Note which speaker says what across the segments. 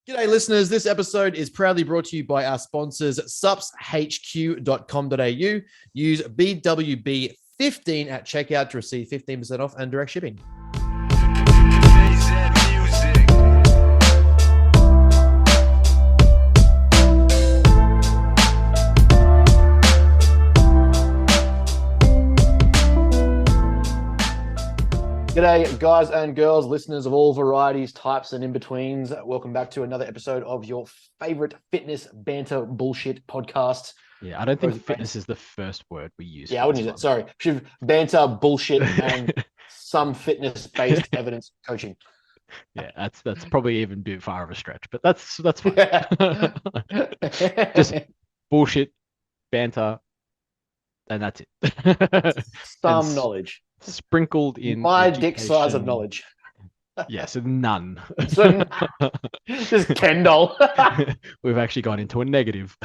Speaker 1: G'day, listeners. This episode is proudly brought to you by our sponsors, supshq.com.au. Use BWB15 at checkout to receive 15% off and direct shipping. G'day, guys and girls, listeners of all varieties, types, and in-betweens. Welcome back to another episode of your favorite fitness banter bullshit podcast.
Speaker 2: Yeah, I don't think fitness is the first word we use.
Speaker 1: Yeah, I wouldn't use it. Sorry. Should banter, bullshit, and some fitness-based evidence coaching.
Speaker 2: Yeah, that's probably even a bit far of a stretch, but that's fine. Just bullshit, banter, and that's it.
Speaker 1: Some knowledge.
Speaker 2: Sprinkled in
Speaker 1: my dick size of knowledge.
Speaker 2: Yes, none.
Speaker 1: So, just Kendall.
Speaker 2: We've actually gone into a negative.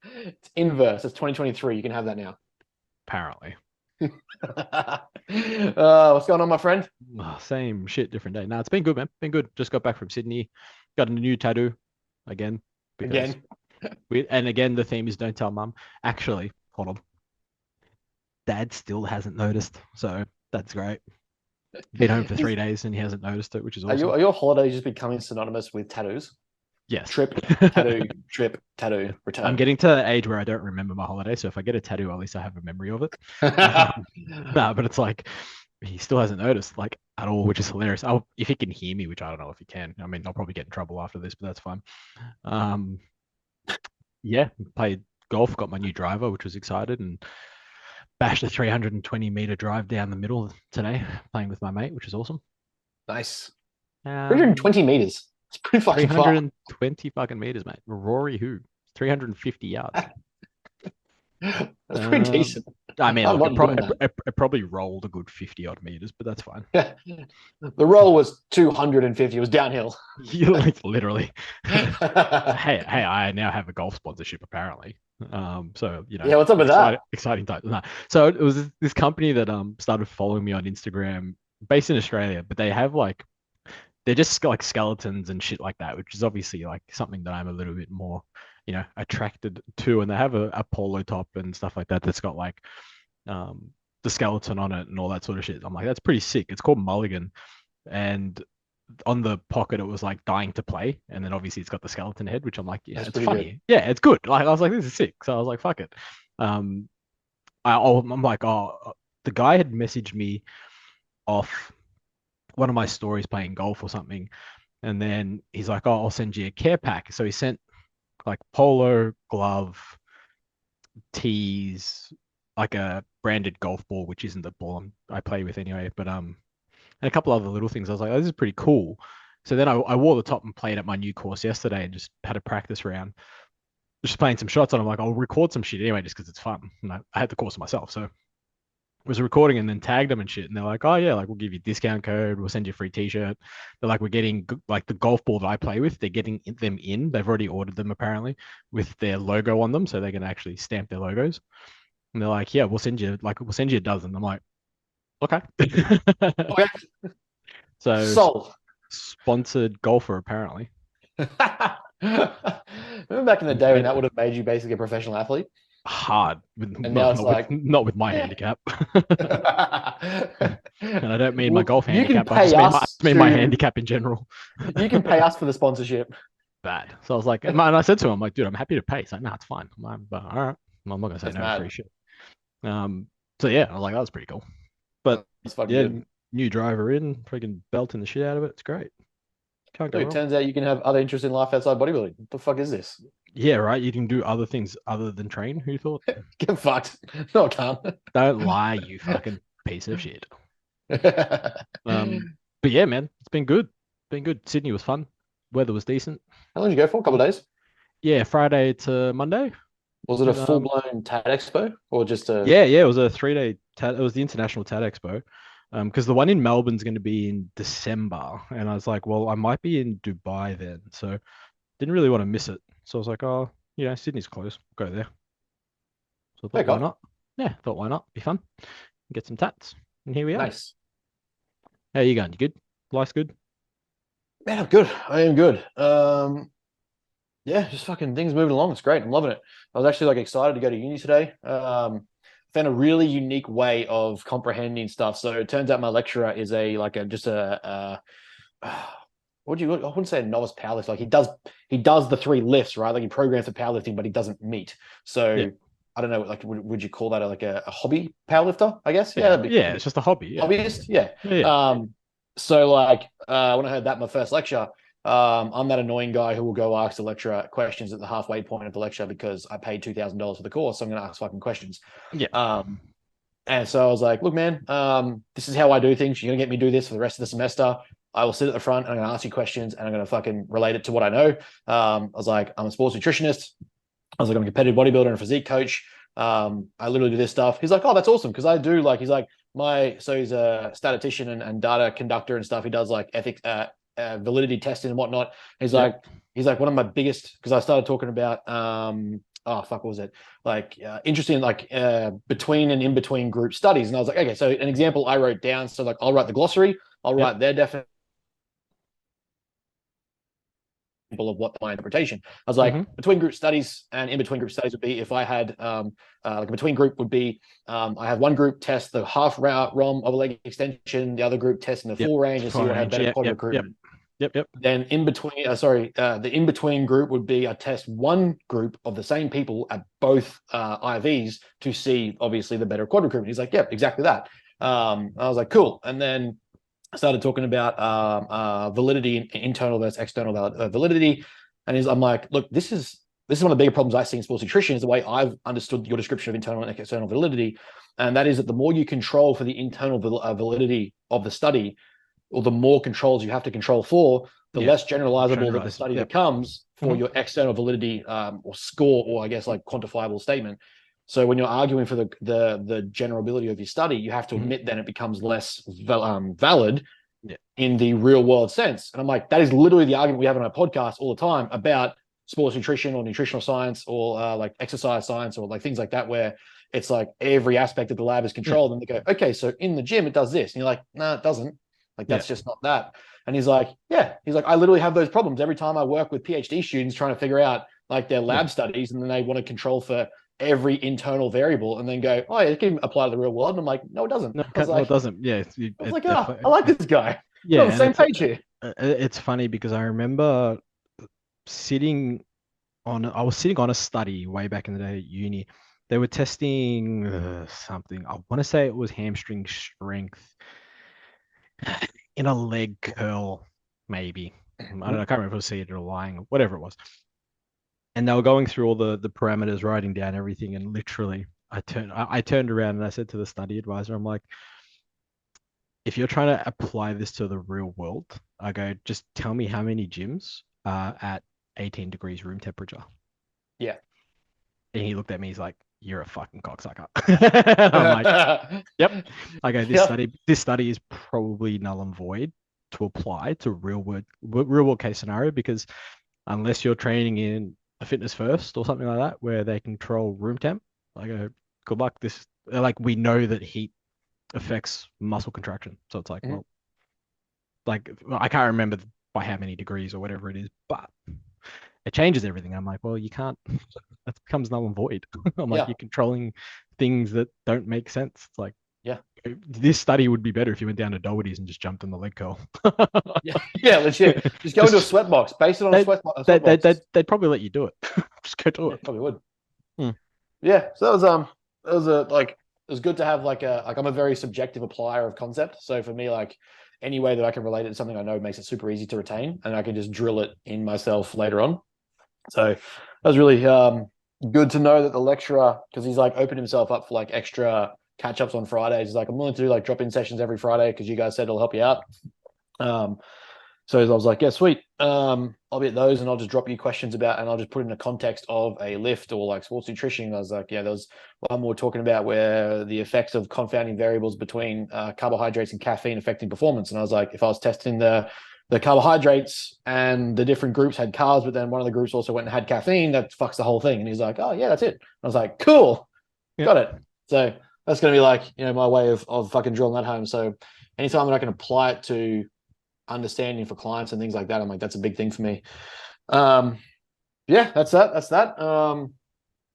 Speaker 1: It's inverse. It's 2023. You can have that now.
Speaker 2: Apparently.
Speaker 1: What's going on, my friend?
Speaker 2: Same shit, different day. No, it's been good, man. Been good. Just got back from Sydney. Got a new tattoo again.
Speaker 1: Again.
Speaker 2: And again, the theme is don't tell mum. Actually, hold on. Dad still hasn't noticed, so that's great. Been home for 3 days and he hasn't noticed it, which is awesome.
Speaker 1: Are your holidays just becoming synonymous with tattoos?
Speaker 2: Yes.
Speaker 1: Trip, tattoo, return.
Speaker 2: I'm getting to the age where I don't remember my holiday, so if I get a tattoo, at least I have a memory of it. But it's like he still hasn't noticed, like, at all, which is hilarious. If he can hear me, which I don't know if he can. I mean, I'll probably get in trouble after this, but that's fine. Yeah, played golf, got my new driver, which was excited, and bashed a 320-meter drive down the middle today, playing with my mate, which is awesome.
Speaker 1: Nice. 320 meters. It's pretty fucking
Speaker 2: 320 fucking meters, mate. Rory who? 350 yards.
Speaker 1: That's pretty decent.
Speaker 2: I mean, look, it probably rolled a good 50 odd meters, but that's fine.
Speaker 1: Yeah. The roll was 250. It was downhill.
Speaker 2: Literally. hey, I now have a golf sponsorship apparently. So
Speaker 1: yeah, what's up with that?
Speaker 2: Exciting time. No. So it was this company that started following me on Instagram, based in Australia, but they have they're just like skeletons and shit like that, which is obviously like something that I'm a little bit more, attracted to. And they have a polo top and stuff like that that's got the skeleton on it and all that sort of shit. I'm like, that's pretty sick. It's called Mulligan, and on the pocket it was like dying to play, and then obviously it's got the skeleton head, which I'm like, yeah, it's funny. Good. Yeah, it's good. Like I was like, this is sick. So I was like, fuck it. I'm like, the guy had messaged me off one of my stories playing golf or something, and then he's like, oh, I'll send you a care pack. So he sent like polo, glove, tees, like a branded golf ball, which isn't the ball I play with anyway, but and a couple other little things. I was like, oh, this is pretty cool. So then I wore the top and played at my new course yesterday and just had a practice round, just playing some shots. And I'm like, I'll record some shit anyway, just because it's fun. And I had the course myself, so I was recording and then tagged them and shit. And they're like, oh yeah, like we'll give you a discount code. We'll send you a free t-shirt. They're like, we're getting like the golf ball that I play with. They're getting them in. They've already ordered them apparently with their logo on them, so they can actually stamp their logos. And they're like, yeah, we'll send you a dozen. I'm like, okay.
Speaker 1: Okay.
Speaker 2: So
Speaker 1: sold.
Speaker 2: Sponsored golfer apparently.
Speaker 1: Remember back in the day when that would have made you basically a professional athlete?
Speaker 2: Hard. Not with my handicap. And I don't mean my golf handicap. I just mean my handicap in general.
Speaker 1: You can pay us for the sponsorship.
Speaker 2: Bad. So I was like, and I said to him, I'm like, dude, I'm happy to pay. He's like, no, it's fine. But all right. I'm not gonna say no free shit. So yeah, I was like, that was pretty cool. But yeah, good. New driver in, freaking belting the shit out of it. It's great.
Speaker 1: Can't go wrong. It turns out you can have other interests in life outside bodybuilding. What the fuck is this?
Speaker 2: Yeah, right. You can do other things other than train. Who thought?
Speaker 1: Get fucked. No, I can't.
Speaker 2: Don't lie, you fucking piece of shit. But yeah, man, it's been good. Sydney was fun. Weather was decent.
Speaker 1: How long did you go for? A couple of days?
Speaker 2: Yeah, Friday to Monday.
Speaker 1: Was it a full-blown TAD Expo or just a?
Speaker 2: Yeah, it was a 3-day TAD. It was the International TAD Expo. Because the one in Melbourne's going to be in December, and I was like, well, I might be in Dubai then, so didn't really want to miss it. So I was like, oh, Sydney's close, go there. So I thought, why not? Yeah, thought why not? Be fun. Get some tats, and here we are.
Speaker 1: Nice.
Speaker 2: How are you going? You good? Life's good?
Speaker 1: Man, I'm good. I am good. Yeah, just fucking things moving along. It's great. I'm loving it. I was actually like excited to go to uni today. Found a really unique way of comprehending stuff. So it turns out my lecturer is a like a just what do you? I wouldn't say a novice powerlifter. Like he does the three lifts, right? Like he programs for powerlifting, but he doesn't meet.
Speaker 2: Yeah,
Speaker 1: So I don't know. Like would you call that a hobby powerlifter? I guess. Yeah,
Speaker 2: yeah,
Speaker 1: that'd
Speaker 2: yeah.
Speaker 1: be
Speaker 2: It's just a hobby. Yeah,
Speaker 1: hobbyist. Yeah.
Speaker 2: yeah, yeah.
Speaker 1: So like when I heard that in my first lecture, I'm that annoying guy who will go ask the lecturer questions at the halfway point of the lecture because I paid $2,000 for the course, so I'm going to ask fucking questions.
Speaker 2: Yeah.
Speaker 1: Um, and so I was like, look, man, this is how I do things. You're gonna get me to do this for the rest of the semester. I will sit at the front and I'm gonna ask you questions and I'm gonna fucking relate it to what I know. I was like, I'm a sports nutritionist. I was like, I'm a competitive bodybuilder and a physique coach. I literally do this stuff. He's like, oh, that's awesome. Cause I do like, he's like, so he's a statistician and data conductor and stuff. He does like ethics, validity testing and whatnot.
Speaker 2: Yeah.
Speaker 1: He's like one of my biggest, because I started talking about, oh, fuck, what was it? Like, interesting, like between and in between group studies. And I was like, okay, so an example I wrote down. So like, I'll write the glossary, I'll
Speaker 2: Yep.
Speaker 1: write their definition of what my interpretation. I was like,
Speaker 2: Mm-hmm.
Speaker 1: between group studies and in between group studies would be if I had like a between group would be I have one group test the half ROM of a leg extension, the other group testing the
Speaker 2: Yep.
Speaker 1: full range and see
Speaker 2: Full
Speaker 1: what had
Speaker 2: range.
Speaker 1: better
Speaker 2: Yep.
Speaker 1: quad
Speaker 2: Yep. Yep.
Speaker 1: recruitment.
Speaker 2: Yep. Yep.
Speaker 1: Then in between, the in between group would be I test one group of the same people at both IVs to see obviously the better quad recruitment. He's like, yeah, exactly that. I was like, cool. And then I started talking about validity, internal versus external validity. And I'm like, look, this is one of the bigger problems I see in sports nutrition is the way I've understood your description of internal and external validity. And that is that the more you control for the internal validity of the study, or the more controls you have to control for, the
Speaker 2: Yeah.
Speaker 1: less generalizable that the
Speaker 2: Generalized.
Speaker 1: study
Speaker 2: Yep.
Speaker 1: becomes for
Speaker 2: Mhm.
Speaker 1: your external validity or score, or I guess like quantifiable statement. So when you're arguing for the generability of your study, you have to
Speaker 2: Mhm.
Speaker 1: admit then it becomes less valid
Speaker 2: Yeah.
Speaker 1: in the real world sense. And I'm like, that is literally the argument we have on our podcast all the time about sports nutrition or nutritional science or like exercise science or like things like that, where it's like every aspect of the lab is
Speaker 2: Yeah.
Speaker 1: controlled. And they go, okay, so in the gym, it does this. And you're like, no, it doesn't. Like,
Speaker 2: Yeah.
Speaker 1: that's just not that. And he's like, yeah, he's like, I literally have those problems every time I work with PhD students trying to figure out like their lab
Speaker 2: Yeah.
Speaker 1: studies. And then they want to control for every internal variable and then go, oh, yeah, it can apply to the real world. And I'm like, no, it doesn't.
Speaker 2: No, no, it doesn't. Yeah.
Speaker 1: I was like, oh, I like this guy. We're
Speaker 2: Yeah,
Speaker 1: on the
Speaker 2: and
Speaker 1: same page here.
Speaker 2: it's funny because I remember sitting I was sitting on a study way back in the day at uni. They were testing something. I want to say it was hamstring strength in a leg curl, maybe. I don't know. I can't remember if it was seated or lying or whatever it was. And they were going through all the parameters, writing down everything, and literally, I turned around and I said to the study advisor, I'm like, if you're trying to apply this to the real world, I go, just tell me how many gyms are at 18 degrees room temperature.
Speaker 1: Yeah.
Speaker 2: And he looked at me, he's like, you're a fucking cocksucker. I'm like, yep. I go, this study is probably null and void to apply to real world case scenario, because unless you're training in a fitness first or something like that where they control room temp, I go, good luck. This like we know that heat affects muscle contraction. So it's like, well, like I can't remember by how many degrees or whatever it is, but it changes everything. I'm like, well, you can't, that becomes null and void. I'm like,
Speaker 1: Yeah.
Speaker 2: you're controlling things that don't make sense. It's like,
Speaker 1: Yeah.
Speaker 2: this study would be better if you went down to Doherty's and just jumped in the leg curl.
Speaker 1: Yeah. Yeah. Legit. Just go into a sweat box, base it on a sweat box.
Speaker 2: They'd probably let you do it. Just go do
Speaker 1: Yeah,
Speaker 2: it.
Speaker 1: probably would.
Speaker 2: Hmm.
Speaker 1: Yeah. So that was a like it was good to have like I'm a very subjective applier of concept. So for me, like any way that I can relate it to something I know makes it super easy to retain, and I can just drill it in myself later on. So that was really good to know that the lecturer, because he's like opened himself up for like extra catch ups on Fridays. He's like, I'm willing to do like drop in sessions every Friday because you guys said it'll help you out. Um, so I was like, yeah, sweet. I'll be at those and I'll just drop you questions about, and I'll just put it in the context of a lift or like sports nutrition. And I was like, yeah, there was one more talking about where the effects of confounding variables between carbohydrates and caffeine affecting performance. And I was like, if I was testing the carbohydrates and the different groups had carbs, but then one of the groups also went and had caffeine, that fucks the whole thing. And he's like, oh yeah, that's it. I was like, cool, got it. So that's going to be like, my way of fucking drilling that home. So anytime that I can apply it to understanding for clients and things like that. I'm like, that's a big thing for me. Yeah, that's that. That's that.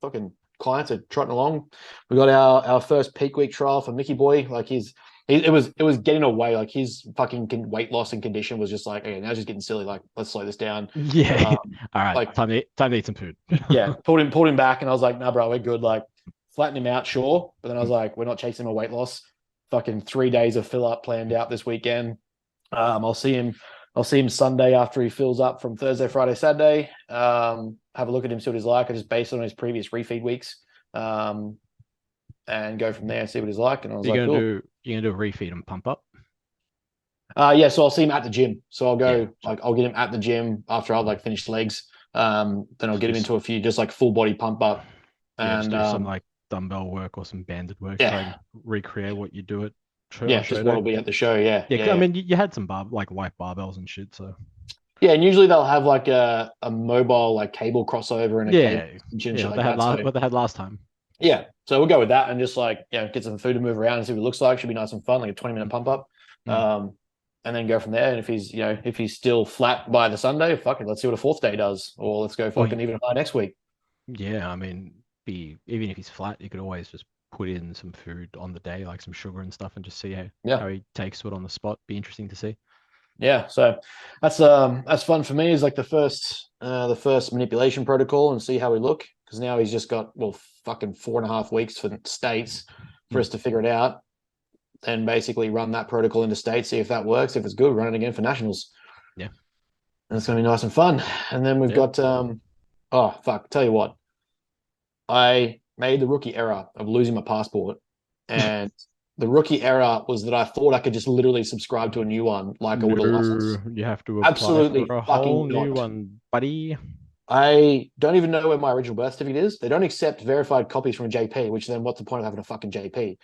Speaker 1: Fucking clients are trotting along. We got our first peak week trial for Mickey Boy. Like it was getting away. Like his fucking weight loss and condition was just like, okay, now it's just getting silly. Like, let's slow this down.
Speaker 2: Yeah. All right.
Speaker 1: Like,
Speaker 2: Time to eat some food.
Speaker 1: yeah, pulled him back, and I was like, nah, bro, we're good. Like, flatten him out, sure. But then I was like, we're not chasing a weight loss. Fucking 3 days of fill up planned out this weekend. I'll see him Sunday after he fills up from Thursday, Friday, Saturday. Have a look at him, see what he's like. I just based on his previous refeed weeks, and go from there and see what he's like. And I was
Speaker 2: You're
Speaker 1: like,
Speaker 2: gonna
Speaker 1: cool.
Speaker 2: you're gonna do a refeed and pump up.
Speaker 1: Yeah, so I'll see him at the gym. So I'll go,
Speaker 2: Yeah.
Speaker 1: like, I'll get him at the gym after I've like finished legs. Then I'll get him into a few just like full body pump up,
Speaker 2: Yeah, just
Speaker 1: and
Speaker 2: do some like dumbbell work or some banded work. Try and
Speaker 1: yeah,
Speaker 2: recreate what you do at
Speaker 1: yeah,
Speaker 2: show
Speaker 1: just what
Speaker 2: day.
Speaker 1: will be at the show. Yeah,
Speaker 2: Yeah, 'cause, I
Speaker 1: yeah,
Speaker 2: mean, you had some light barbells and shit. So
Speaker 1: yeah. And usually they'll have like a mobile like cable crossover and a cable
Speaker 2: yeah,
Speaker 1: extension,
Speaker 2: yeah.
Speaker 1: shit
Speaker 2: What
Speaker 1: like
Speaker 2: they had
Speaker 1: that. So
Speaker 2: what they had last time.
Speaker 1: yeah, so we'll go with that and just like get some food to move around and see what it looks like. Should be nice and fun, like a 20-minute pump up.
Speaker 2: Mm.
Speaker 1: And then go from there. And if he's still flat by the Sunday, fuck it, let's see what a fourth day does, or let's go
Speaker 2: Well,
Speaker 1: fucking even higher next week.
Speaker 2: yeah, I mean, even if he's flat, you could always just put in some food on the day, like some sugar and stuff, and just see how
Speaker 1: Yeah,
Speaker 2: he takes to it on the spot. Be interesting to see.
Speaker 1: yeah. So that's fun for me. Is like the first manipulation protocol and see how we look, because now he's just got fucking 4.5 weeks for the states for us to figure it out, and basically run that protocol into state, see if that works. If it's good, run it again for nationals.
Speaker 2: Yeah.
Speaker 1: And it's gonna be nice and fun. And then we've
Speaker 2: Yeah.
Speaker 1: got oh fuck, tell you what, I made the rookie error of losing my passport, and the rookie error was that I thought I could just literally subscribe to a new one like I would a license.
Speaker 2: No, you have to apply
Speaker 1: Absolutely
Speaker 2: for a whole
Speaker 1: fucking
Speaker 2: new
Speaker 1: not.
Speaker 2: one, buddy.
Speaker 1: I don't even know where my original birth certificate is. They don't accept verified copies from a JP, which then what's the point of having a fucking JP?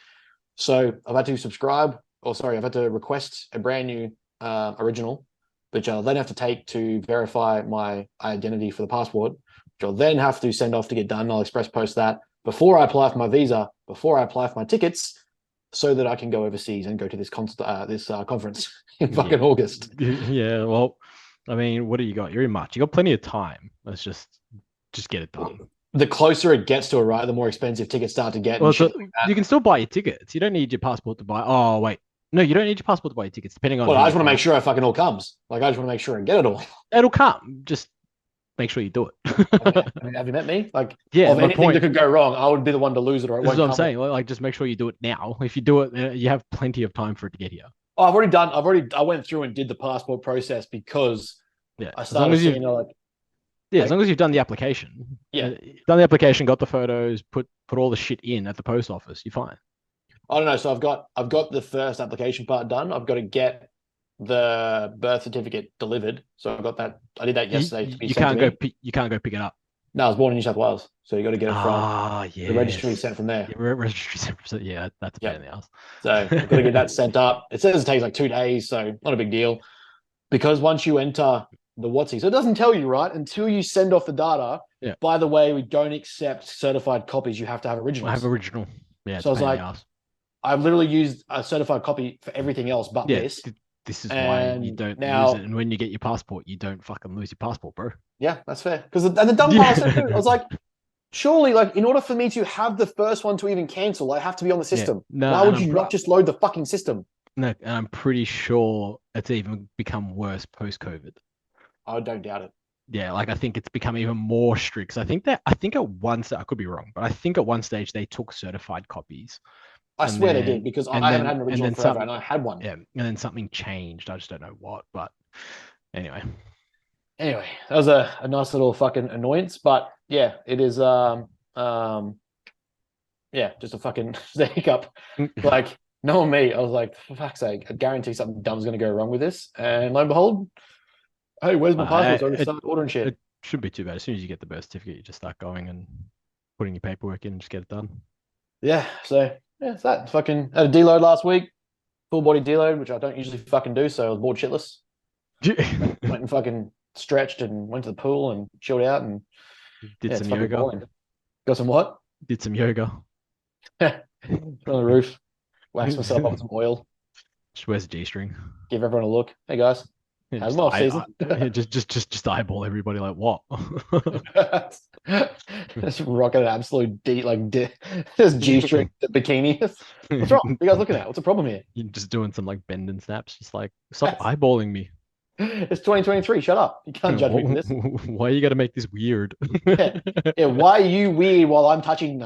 Speaker 1: So I've had to I've had to request a brand new original, which I'll then have to take to verify my identity for the passport, which I'll then have to send off to get done. I'll express post that before I apply for my visa, before I apply for my tickets, so that I can go overseas and go to this conference in fucking August.
Speaker 2: Yeah, well, I mean, what do you got? You're in March. You got plenty of time. Let's just get it done.
Speaker 1: The closer it gets to it, right, the more expensive tickets start to get.
Speaker 2: Well, so you can still buy your tickets. You don't need your passport to buy. Oh, wait. No, you don't need your passport to buy your tickets, depending on.
Speaker 1: Well, I just want to make sure it fucking all comes. Like, I just want to make sure and get it all.
Speaker 2: It'll come. Just make sure you do it.
Speaker 1: I mean, have you met me? Like,
Speaker 2: yeah,
Speaker 1: of
Speaker 2: my
Speaker 1: anything
Speaker 2: point.
Speaker 1: that could go wrong, I would be the one to lose it, or it
Speaker 2: This
Speaker 1: won't
Speaker 2: is what I'm
Speaker 1: come.
Speaker 2: saying. Like, just make sure you do it now. If you do it, you have plenty of time for it to get here.
Speaker 1: Oh, I went through and did the passport process because
Speaker 2: Yeah,
Speaker 1: I started seeing
Speaker 2: as long as you've done the application.
Speaker 1: Yeah.
Speaker 2: Done the application, got the photos, put all the shit in at the post office. You're fine.
Speaker 1: I don't know. So I've got the first application part done. I've got to get the birth certificate delivered. So I got that. I did that yesterday.
Speaker 2: You can't go. You can't go pick it up.
Speaker 1: No, I was born in New South Wales, so you got to get it from
Speaker 2: yeah.
Speaker 1: the registry sent from there.
Speaker 2: Yeah, registry sent. Yeah, that's a pain in the ass.
Speaker 1: So I've got to get that sent up. It says it takes like 2 days, so not a big deal. Because once you enter the WhatsApp, so it doesn't tell you, right, until you send off the data.
Speaker 2: Yeah.
Speaker 1: By the way, we don't accept certified copies. You have to have originals.
Speaker 2: I have original. Yeah.
Speaker 1: So I was like, I've literally used a certified copy for everything else but this.
Speaker 2: This is why you don't lose it. And when you get your passport, you don't fucking lose your passport, bro.
Speaker 1: Yeah, that's fair. Because the dumb part I said, I was like, surely, like, in order for me to have the first one to even cancel, I have to be on the system.
Speaker 2: No,
Speaker 1: why would you not just load the fucking system?
Speaker 2: No, and I'm pretty sure it's even become worse post-COVID.
Speaker 1: I don't doubt it.
Speaker 2: Yeah, like I think it's become even more strict. I think at one stage, I could be wrong, but I think at one stage they took certified copies.
Speaker 1: I swear they did, because I haven't had an original forever, and I had one.
Speaker 2: Yeah, and then something changed. I just don't know what, but anyway.
Speaker 1: Anyway, that was a nice little fucking annoyance, but yeah, it is yeah, just a fucking hiccup. Like, knowing me, I was like, for fuck's sake, I guarantee something dumb's gonna go wrong with this. And lo and behold, hey, where's my passport? So I just start ordering shit.
Speaker 2: It shouldn't be too bad. As soon as you get the birth certificate, you just start going and putting your paperwork in and just get it done.
Speaker 1: Yeah, so yeah, it's that. Fucking had a deload last week, full body deload, which I don't usually fucking do, so I was bored shitless. Went and fucking stretched and went to the pool and chilled out and
Speaker 2: did some yoga.
Speaker 1: Boring. Got some what?
Speaker 2: Did some yoga.
Speaker 1: On the roof. Wax myself up with some oil.
Speaker 2: Just wears a G-string.
Speaker 1: Give everyone a look. Hey guys.
Speaker 2: Yeah,
Speaker 1: Has them off season.
Speaker 2: yeah, just eyeball everybody like what?
Speaker 1: Just rocking an absolute just G-string bikini. What's wrong? What are you guys looking at? What's the problem here?
Speaker 2: You're just doing some like bend and snaps, just like stop eyeballing me.
Speaker 1: It's 2023. Shut up. You can't judge me for this.
Speaker 2: Why you gotta make this weird?
Speaker 1: Yeah. Yeah. Why are you weird while I'm touching?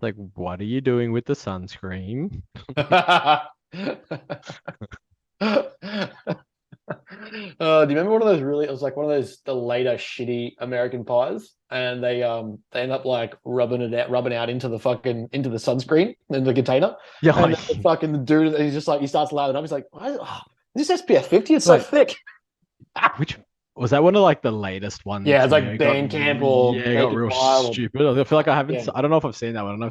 Speaker 2: Like, what are you doing with the sunscreen?
Speaker 1: Do you remember one of those it was like one of those the later shitty American pies, and they end up like rubbing out into the sunscreen in the container,
Speaker 2: Yeah,
Speaker 1: and
Speaker 2: like,
Speaker 1: then the dude he's just like he starts lathering up. He's like, is this SPF 50? It's so
Speaker 2: like,
Speaker 1: thick.
Speaker 2: which was that one of like the latest ones?
Speaker 1: Yeah, it's like
Speaker 2: where it got-
Speaker 1: Bandcamp or
Speaker 2: yeah, it got
Speaker 1: Naked
Speaker 2: real
Speaker 1: Mile.
Speaker 2: stupid. I feel like I haven't.
Speaker 1: Yeah.
Speaker 2: I don't know if I've seen that one. And I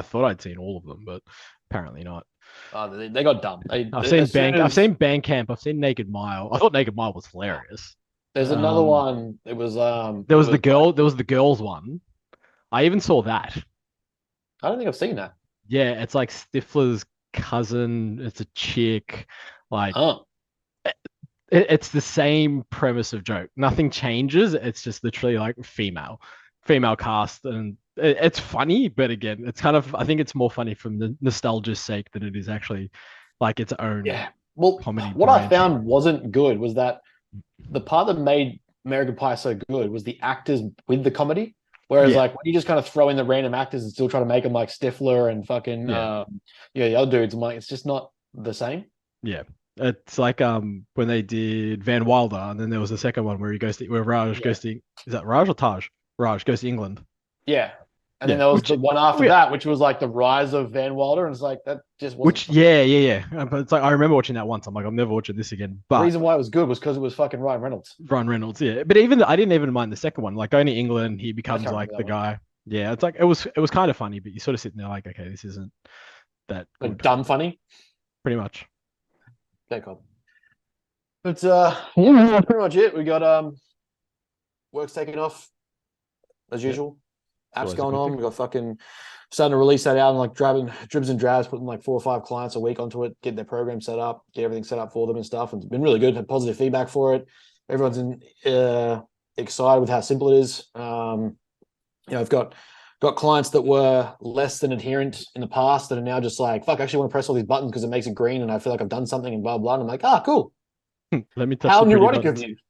Speaker 2: thought I'd seen all of them, but apparently not.
Speaker 1: They got dumb.
Speaker 2: I've seen
Speaker 1: As soon
Speaker 2: I've
Speaker 1: as-
Speaker 2: seen Bandcamp. I've seen Naked Mile. I thought Naked Mile was hilarious.
Speaker 1: There's another
Speaker 2: Um,
Speaker 1: one. It was
Speaker 2: There was the girl. There was the girls one. I even saw that.
Speaker 1: I don't think I've seen that.
Speaker 2: Yeah, it's like Stifler's cousin. It's a chick. Like
Speaker 1: Oh,
Speaker 2: it's the same premise of joke. Nothing changes. It's just literally like female cast, and it's funny. But again, it's kind of I think it's more funny from the nostalgia's sake than it is actually like its own
Speaker 1: yeah. Well,
Speaker 2: comedy.
Speaker 1: what I
Speaker 2: branch.
Speaker 1: found wasn't good was that the part that made American Pie so good was the actors with the comedy. Whereas,
Speaker 2: Yeah.
Speaker 1: like, when you just kind of throw in the random actors and still try to make them like Stifler and fucking,
Speaker 2: Yeah.
Speaker 1: the other dudes, I'm like, it's just not the same.
Speaker 2: Yeah. It's like when they did Van Wilder, and then there was the second one where Raj
Speaker 1: Yeah.
Speaker 2: goes to, is that Raj or Taj? Raj goes to England.
Speaker 1: Yeah. And then
Speaker 2: Yeah,
Speaker 1: there was
Speaker 2: which-
Speaker 1: the one after
Speaker 2: yeah.
Speaker 1: that, which was like the rise of Van Wilder. And it's like, that just wasn't.
Speaker 2: Yeah. But it's like I remember watching that once. I'm like, I'm never watching this again.
Speaker 1: The
Speaker 2: But
Speaker 1: reason why it was good was because it was fucking Ryan Reynolds.
Speaker 2: Ryan Reynolds, yeah. But even I didn't even mind the second one. Like going to England, he becomes
Speaker 1: can't
Speaker 2: like
Speaker 1: remember
Speaker 2: the
Speaker 1: that
Speaker 2: guy. Yeah, it's like it was kind of funny, but you sort of sitting there like, okay, this isn't that
Speaker 1: Like,
Speaker 2: good,
Speaker 1: dumb funny.
Speaker 2: pretty much.
Speaker 1: Okay, cool. But yeah, that's pretty much it. We got work's taking off as usual. Apps
Speaker 2: always a
Speaker 1: going
Speaker 2: good
Speaker 1: on.
Speaker 2: thing.
Speaker 1: We got fucking starting to release that out and like dribs and drabs, putting like 4 or 5 clients a week onto it, get their program set up, get everything set up for them and stuff. And it's been really good. Had positive feedback for it. Everyone's excited with how simple it is. I've got clients that were less than adherent in the past that are now just like, fuck, I actually want to press all these buttons because it makes it green and I feel like I've done something and blah blah. And I'm like, cool.
Speaker 2: Let me touch
Speaker 1: How
Speaker 2: the pretty
Speaker 1: neurotic of
Speaker 2: buttons.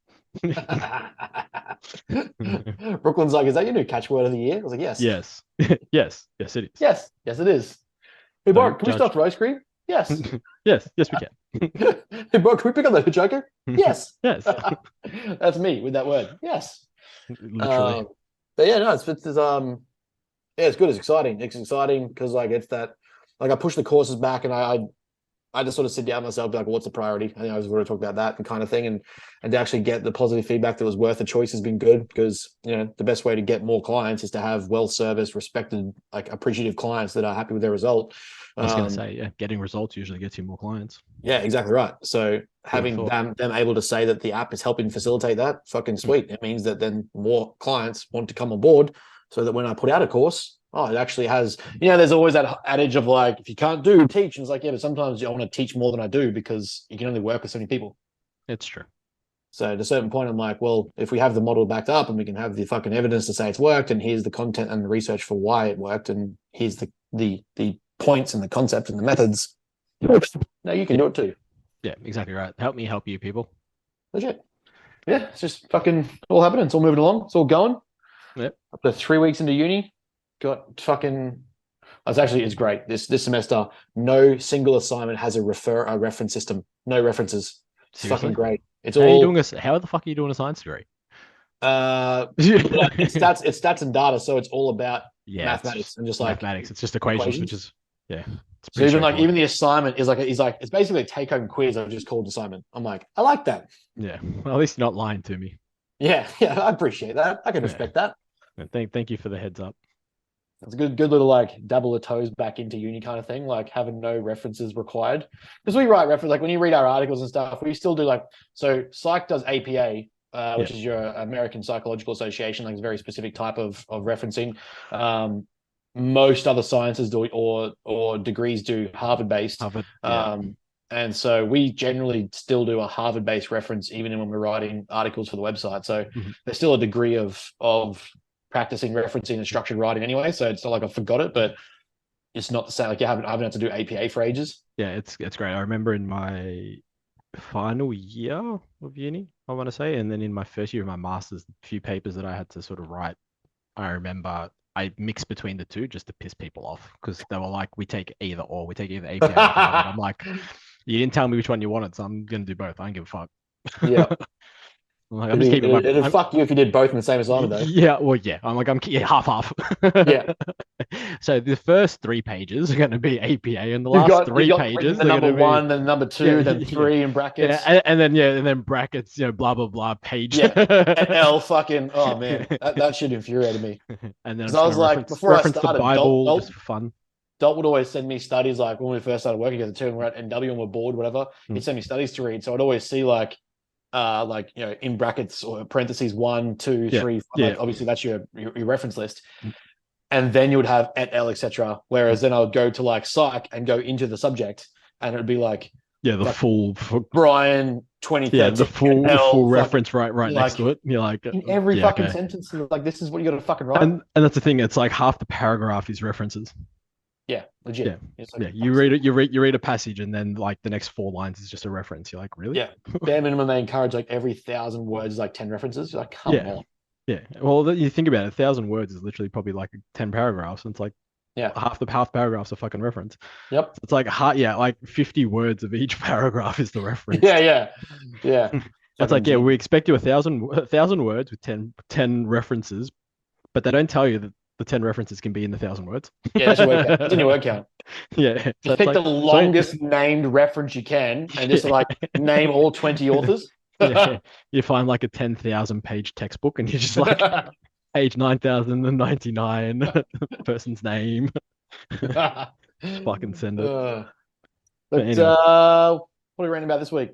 Speaker 1: you. Brooklyn's like, is that your new catchword of the year? I was like, yes.
Speaker 2: Yes. Yes, it is.
Speaker 1: Yes, it is. Hey,
Speaker 2: Don't
Speaker 1: Bart, can we
Speaker 2: judge.
Speaker 1: stuff roast cream? Yes.
Speaker 2: Yes, we can.
Speaker 1: Hey, Bart, can we pick up the Joker? Yes.
Speaker 2: Yes.
Speaker 1: That's me with that word. Yes.
Speaker 2: Literally.
Speaker 1: But yeah, no, it's good. It's exciting. It's exciting because like it's that, like I push the courses back and I just sort of sit down myself, be like, well, what's the priority? I think I was going to talk about that and kind of thing, and to actually get the positive feedback that was worth the choice has been good because the best way to get more clients is to have well serviced, respected, like appreciative clients that are happy with their result.
Speaker 2: I was going to say, yeah, getting results usually gets you more clients.
Speaker 1: Yeah, exactly right. So having them able to say that the app is helping facilitate that, fucking sweet. It means that then more clients want to come on board so that when I put out a course, it actually has, there's always that adage of like, if you can't do, teach. And it's like, yeah, but sometimes I want to teach more than I do because you can only work with so many people.
Speaker 2: It's true.
Speaker 1: So at a certain point, I'm like, well, if we have the model backed up and we can have the fucking evidence to say it's worked and here's the content and the research for why it worked and here's the points and the concept and the methods, now you can do it too.
Speaker 2: Yeah, exactly right. Help me help you, people.
Speaker 1: Legit. Yeah, it's just fucking all happening. It's all moving along. It's all going.
Speaker 2: Yep.
Speaker 1: Up to 3 weeks into uni. Got fucking. It's great. This semester, no single assignment has a reference system. No references. It's
Speaker 2: Seriously?
Speaker 1: fucking great. It's
Speaker 2: How are you
Speaker 1: all.
Speaker 2: doing how the fuck are you doing a science degree?
Speaker 1: It's stats and data, so it's all about
Speaker 2: Yeah,
Speaker 1: mathematics and just like
Speaker 2: mathematics. It's just equations, which
Speaker 1: equations.
Speaker 2: is it's
Speaker 1: So
Speaker 2: pretty
Speaker 1: even
Speaker 2: straightforward.
Speaker 1: the assignment is it's basically a take home quiz. I've just called assignment. I'm like, I like that.
Speaker 2: Yeah. Well, at least you're not lying to me.
Speaker 1: Yeah, I appreciate that. I can
Speaker 2: Yeah.
Speaker 1: respect that.
Speaker 2: Thank you for the heads up.
Speaker 1: It's a good little like dabble the toes back into uni kind of thing, like having no references required. Because we write reference, like when you read our articles and stuff, we still do like, so Psych does APA, which is your American Psychological Association, like it's a very specific type of referencing. Most other sciences do or degrees do Harvard based.
Speaker 2: Harvard. Yeah.
Speaker 1: And so we generally still do a Harvard-based reference even when we're writing articles for the website. So
Speaker 2: Mhm.
Speaker 1: there's still a degree of practicing referencing and structured writing anyway. So it's not like I forgot it, but it's not the same. Like I haven't had to do APA for ages.
Speaker 2: Yeah, it's great. I remember in my final year of uni, I want to say, and then in my first year of my master's, a few papers that I had to sort of write, I remember I mixed between the two just to piss people off because they were like, we take either or, we take either APA or Harvard. I'm like, you didn't tell me which one you wanted, so I'm gonna do both. I don't give a fuck.
Speaker 1: Yeah.
Speaker 2: I'm like, I'm just
Speaker 1: It'd,
Speaker 2: keeping my.
Speaker 1: it'd fuck you if you did both in the same assignment, though.
Speaker 2: Yeah, well, yeah. I'm like, yeah, half half.
Speaker 1: Yeah.
Speaker 2: So the first 3 pages are going to be APA, and the
Speaker 1: You've
Speaker 2: last
Speaker 1: got
Speaker 2: three
Speaker 1: written
Speaker 2: pages
Speaker 1: the
Speaker 2: they're
Speaker 1: number
Speaker 2: going to be
Speaker 1: one, then number
Speaker 2: yeah,
Speaker 1: two, then
Speaker 2: yeah,
Speaker 1: three in
Speaker 2: yeah,
Speaker 1: brackets.
Speaker 2: and then brackets, blah blah blah page.
Speaker 1: Yeah. And L fucking oh man, that shit infuriated me.
Speaker 2: And then I'm
Speaker 1: Because
Speaker 2: just
Speaker 1: I
Speaker 2: going
Speaker 1: was
Speaker 2: to
Speaker 1: like,
Speaker 2: reference
Speaker 1: before I
Speaker 2: reference the
Speaker 1: started, Dolt,
Speaker 2: Bible just
Speaker 1: Dolt,
Speaker 2: for fun.
Speaker 1: Dolt would always send me studies like when we first started working together too, and we're at NW and we're bored, whatever.
Speaker 2: Mm.
Speaker 1: He'd send me studies to read. So I'd always see like in brackets or parentheses one, two,
Speaker 2: Yeah,
Speaker 1: three.
Speaker 2: yeah.
Speaker 1: Like obviously that's your reference list. And then you would have et al, etc. Whereas then I would go to like psych and go into the subject, and it would be like
Speaker 2: Yeah, the full,
Speaker 1: Brian
Speaker 2: yeah, the
Speaker 1: 2013
Speaker 2: full,
Speaker 1: et
Speaker 2: the full
Speaker 1: al. Fucking
Speaker 2: reference right next
Speaker 1: like
Speaker 2: to it. You're like,
Speaker 1: in every
Speaker 2: yeah,
Speaker 1: fucking
Speaker 2: okay.
Speaker 1: sentence, like this is what you got to fucking write.
Speaker 2: And that's the thing. It's like half the paragraph is references.
Speaker 1: Yeah,
Speaker 2: Yeah,
Speaker 1: legit. It's like
Speaker 2: yeah. You read a passage, and then like the next 4 lines is just a reference. You're like, really?
Speaker 1: yeah, bare minimum they encourage like every 1,000 words is like 10 references. You're like, come
Speaker 2: Yeah,
Speaker 1: on.
Speaker 2: yeah. Well, you think about it, 1,000 words is literally probably like 10 paragraphs. And it's like
Speaker 1: Yeah.
Speaker 2: half paragraphs a fucking reference.
Speaker 1: Yep.
Speaker 2: So it's like yeah, like 50 words of each paragraph is the reference.
Speaker 1: Yeah, yeah. Yeah.
Speaker 2: It's
Speaker 1: Fucking
Speaker 2: like, yeah,
Speaker 1: genius.
Speaker 2: we expect you a thousand words with 10 references, but they don't tell you that the 10 references can be in the 1,000 words.
Speaker 1: Yeah, that's your word count. That's in your word count.
Speaker 2: Yeah, so
Speaker 1: Just
Speaker 2: it's
Speaker 1: pick the
Speaker 2: like so
Speaker 1: longest named reference you can and just like name all 20 authors.
Speaker 2: yeah, you find like a 10,000 page textbook and you're just like page 9,099 person's name. Fucking send it.
Speaker 1: Uh,
Speaker 2: But
Speaker 1: but
Speaker 2: anyway,
Speaker 1: what are we ranting about this week?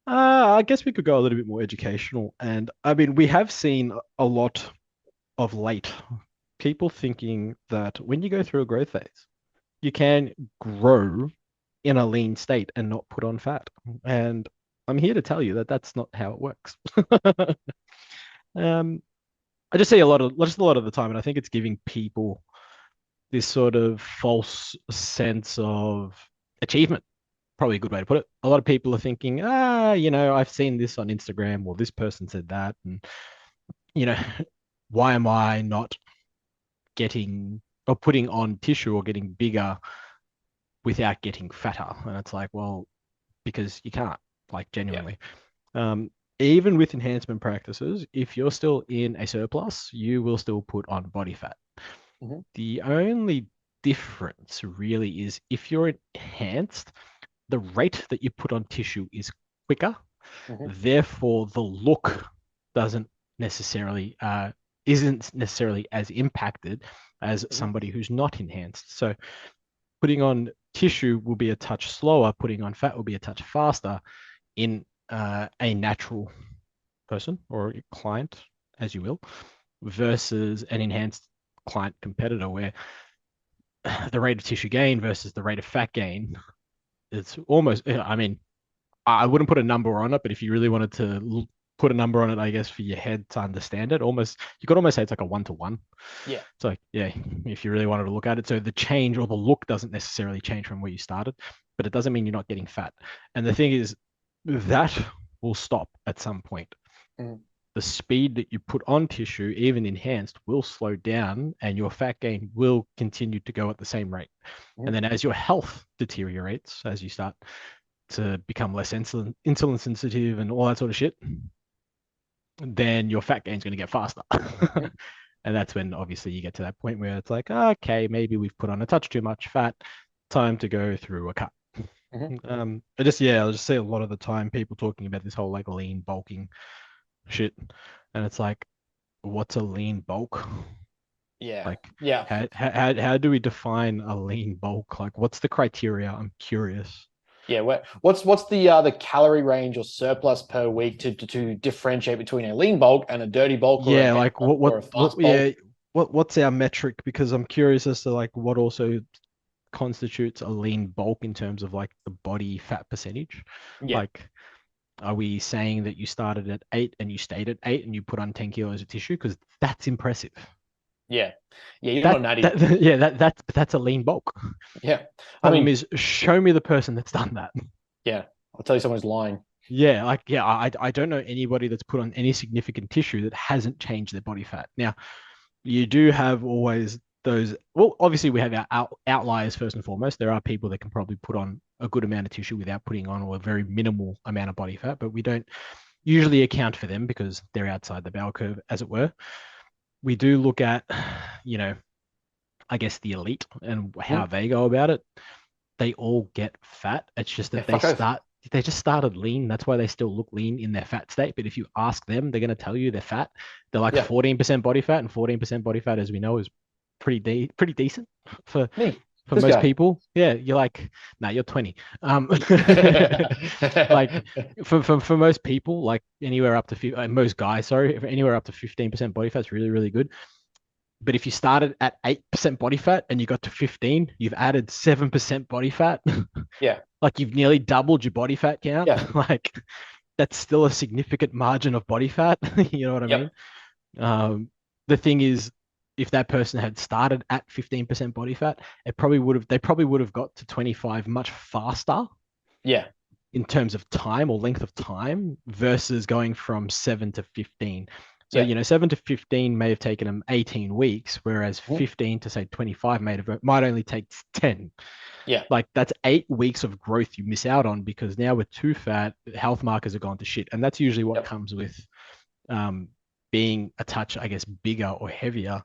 Speaker 2: I guess we could go a little bit more educational. And I mean, we have seen a lot of late people thinking that when you go through a growth phase, you can grow in a lean state and not put on fat. And I'm here to tell you that that's not how it works. um, I just see just a lot of the time, and I think it's giving people this sort of false sense of achievement. Probably a good way to put it. A lot of people are thinking, I've seen this on Instagram, or this person said that, and you know, why am I not getting or putting on tissue or getting bigger without getting fatter? And it's like, well, because you can't, like
Speaker 1: Yeah.
Speaker 2: genuinely. Even with enhancement practices, if you're still in a surplus, you will still put on body fat.
Speaker 1: Mm-hmm.
Speaker 2: The only difference really is if you're enhanced, the rate that you put on tissue is quicker.
Speaker 1: Mm-hmm.
Speaker 2: Therefore, the look doesn't necessarily isn't necessarily as impacted as somebody who's not enhanced. So putting on tissue will be a touch slower, putting on fat will be a touch faster in a natural person or client, as you will, versus an enhanced client competitor where the rate of tissue gain versus the rate of fat gain, it's almost, I mean, I wouldn't put a number on it, but if you really wanted to put a number on it, I guess for your head to understand it, you could almost say it's like a 1-to-1.
Speaker 1: Yeah.
Speaker 2: So yeah, if you really wanted to look at it, so the change or the look doesn't necessarily change from where you started, but it doesn't mean you're not getting fat. And the thing is, that will stop at some point.
Speaker 1: Mm.
Speaker 2: The speed that you put on tissue, even enhanced, will slow down and your fat gain will continue to go at the same rate. And then as your health deteriorates, as you start to become less insulin sensitive and all that sort of shit, then your fat gain is going to get faster. And that's when obviously you get to that point where it's like, okay, maybe we've put on a touch too much fat, time to go through a cut. I just see a lot of the time people talking about this whole like lean bulking shit, and it's like, what's a lean bulk?
Speaker 1: Yeah.
Speaker 2: Like,
Speaker 1: Yeah.
Speaker 2: how do we define a lean bulk? Like, what's the criteria? I'm curious.
Speaker 1: Yeah. What's the calorie range or surplus per week to differentiate between a lean bulk and a dirty bulk or a
Speaker 2: Yeah,
Speaker 1: heavy
Speaker 2: like
Speaker 1: bulk or a fast bulk?
Speaker 2: what's our metric? Because I'm curious as to like what also constitutes a lean bulk in terms of like the body fat percentage?
Speaker 1: Yeah.
Speaker 2: Like, are we saying that you started at 8 and you stayed at 8 and you put on 10 kilos of tissue? Because that's impressive.
Speaker 1: Yeah. Yeah. You're not an natty.
Speaker 2: Yeah, that's a lean bulk.
Speaker 1: Yeah. I
Speaker 2: Problem
Speaker 1: mean,
Speaker 2: is, show me the person that's done that.
Speaker 1: yeah. I'll tell you someone's lying.
Speaker 2: Yeah, I don't know anybody that's put on any significant tissue that hasn't changed their body fat. Now, you do have always those. Well, obviously, we have our outliers first and foremost. There are people that can probably put on a good amount of tissue without putting on a very minimal amount of body fat, but we don't usually account for them because they're outside the bell curve, as it were. We do look at, you know, I guess the elite and how they go about it. They all get fat. It's just
Speaker 1: Yeah.
Speaker 2: that they
Speaker 1: Fuck off.
Speaker 2: they just started lean. That's why they still look lean in their fat state. But if you ask them, they're going to tell you they're fat. They're like
Speaker 1: Yeah.
Speaker 2: 14% body fat, and 14% body fat, as we know, is pretty decent for
Speaker 1: Me.
Speaker 2: most
Speaker 1: This guy.
Speaker 2: people. Yeah, you're like, nah, you're 20. Like for most people, like anywhere up to most guys, sorry, anywhere up to 15% body fat is really, really good. But if you started at 8% body fat and you got to 15, you've added 7% body fat.
Speaker 1: Yeah.
Speaker 2: Like you've nearly doubled your body fat count.
Speaker 1: Yeah.
Speaker 2: Like that's still a significant margin of body fat. You know what I
Speaker 1: Yep.
Speaker 2: mean? The thing is, if that person had started at 15% body fat, they probably would have got to 25 much faster
Speaker 1: Yeah.
Speaker 2: in terms of time or length of time versus going from 7 to 15. So,
Speaker 1: Yeah.
Speaker 2: you know, 7 to 15 may have taken them 18 weeks, whereas
Speaker 1: Mhm.
Speaker 2: 15 to say 25 might only take 10.
Speaker 1: Yeah.
Speaker 2: Like that's 8 weeks of growth you miss out on because now we're too fat, health markers are gone to shit. And that's usually what
Speaker 1: Yep.
Speaker 2: comes with being a touch, I guess, bigger or heavier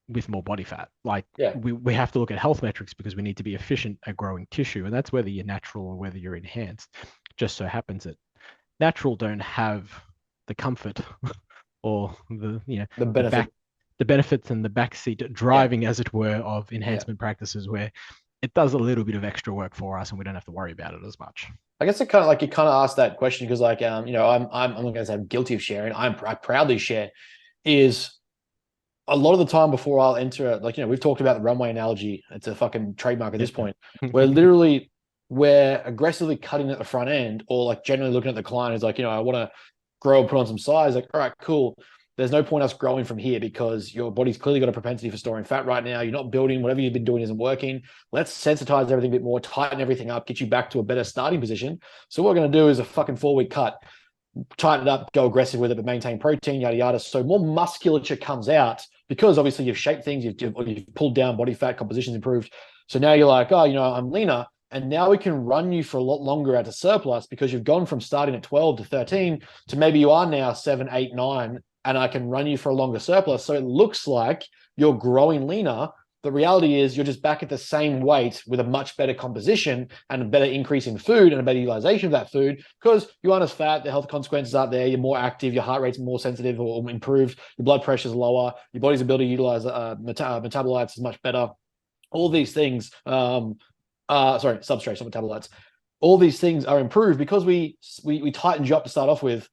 Speaker 2: with more body fat. Like
Speaker 1: Yeah.
Speaker 2: we have to look at health metrics because we need to be efficient at growing tissue. And that's whether you're natural or whether you're enhanced. Just so happens that natural don't have the comfort or the, you know,
Speaker 1: The benefit.
Speaker 2: the benefits and the backseat driving, as it were, of enhancement practices where it does a little bit of extra work for us and we don't have to worry about it as much.
Speaker 1: I guess it kind of like you kind of asked that question because like you know I'm not gonna say I'm guilty of sharing. I proudly share is a lot of the time before I'll enter it, like, you know, we've talked about the runway analogy. It's a fucking trademark at this point. We're aggressively cutting at the front end or like generally looking at the client is like, you know, I want to grow and put on some size. Like, all right, cool. There's no point us growing from here because your body's clearly got a propensity for storing fat right now. You're not building, whatever you've been doing isn't working. Let's sensitize everything a bit more, tighten everything up, get you back to a better starting position. So what we're going to do is a fucking 4-week cut, tighten it up, go aggressive with it, but maintain protein, yada, yada. So more musculature comes out because obviously you've shaped things, you've pulled down body fat, composition's improved. So now you're like, oh, you know, I'm leaner. And now we can run you for a lot longer at a surplus because you've gone from starting at 12 to 13 to maybe you are now 7, 8, 9, and I can run you for a longer surplus. So it looks like you're growing leaner. The reality is you're just back at the same weight with a much better composition and a better increase in food and a better utilization of that food because you aren't as fat, the health consequences aren't there, you're more active, your heart rate's more sensitive or improved, your blood pressure's lower, your body's ability to utilize metabolites is much better. All these things, substrates, not metabolites. All these things are improved because we tightened you up to start off with,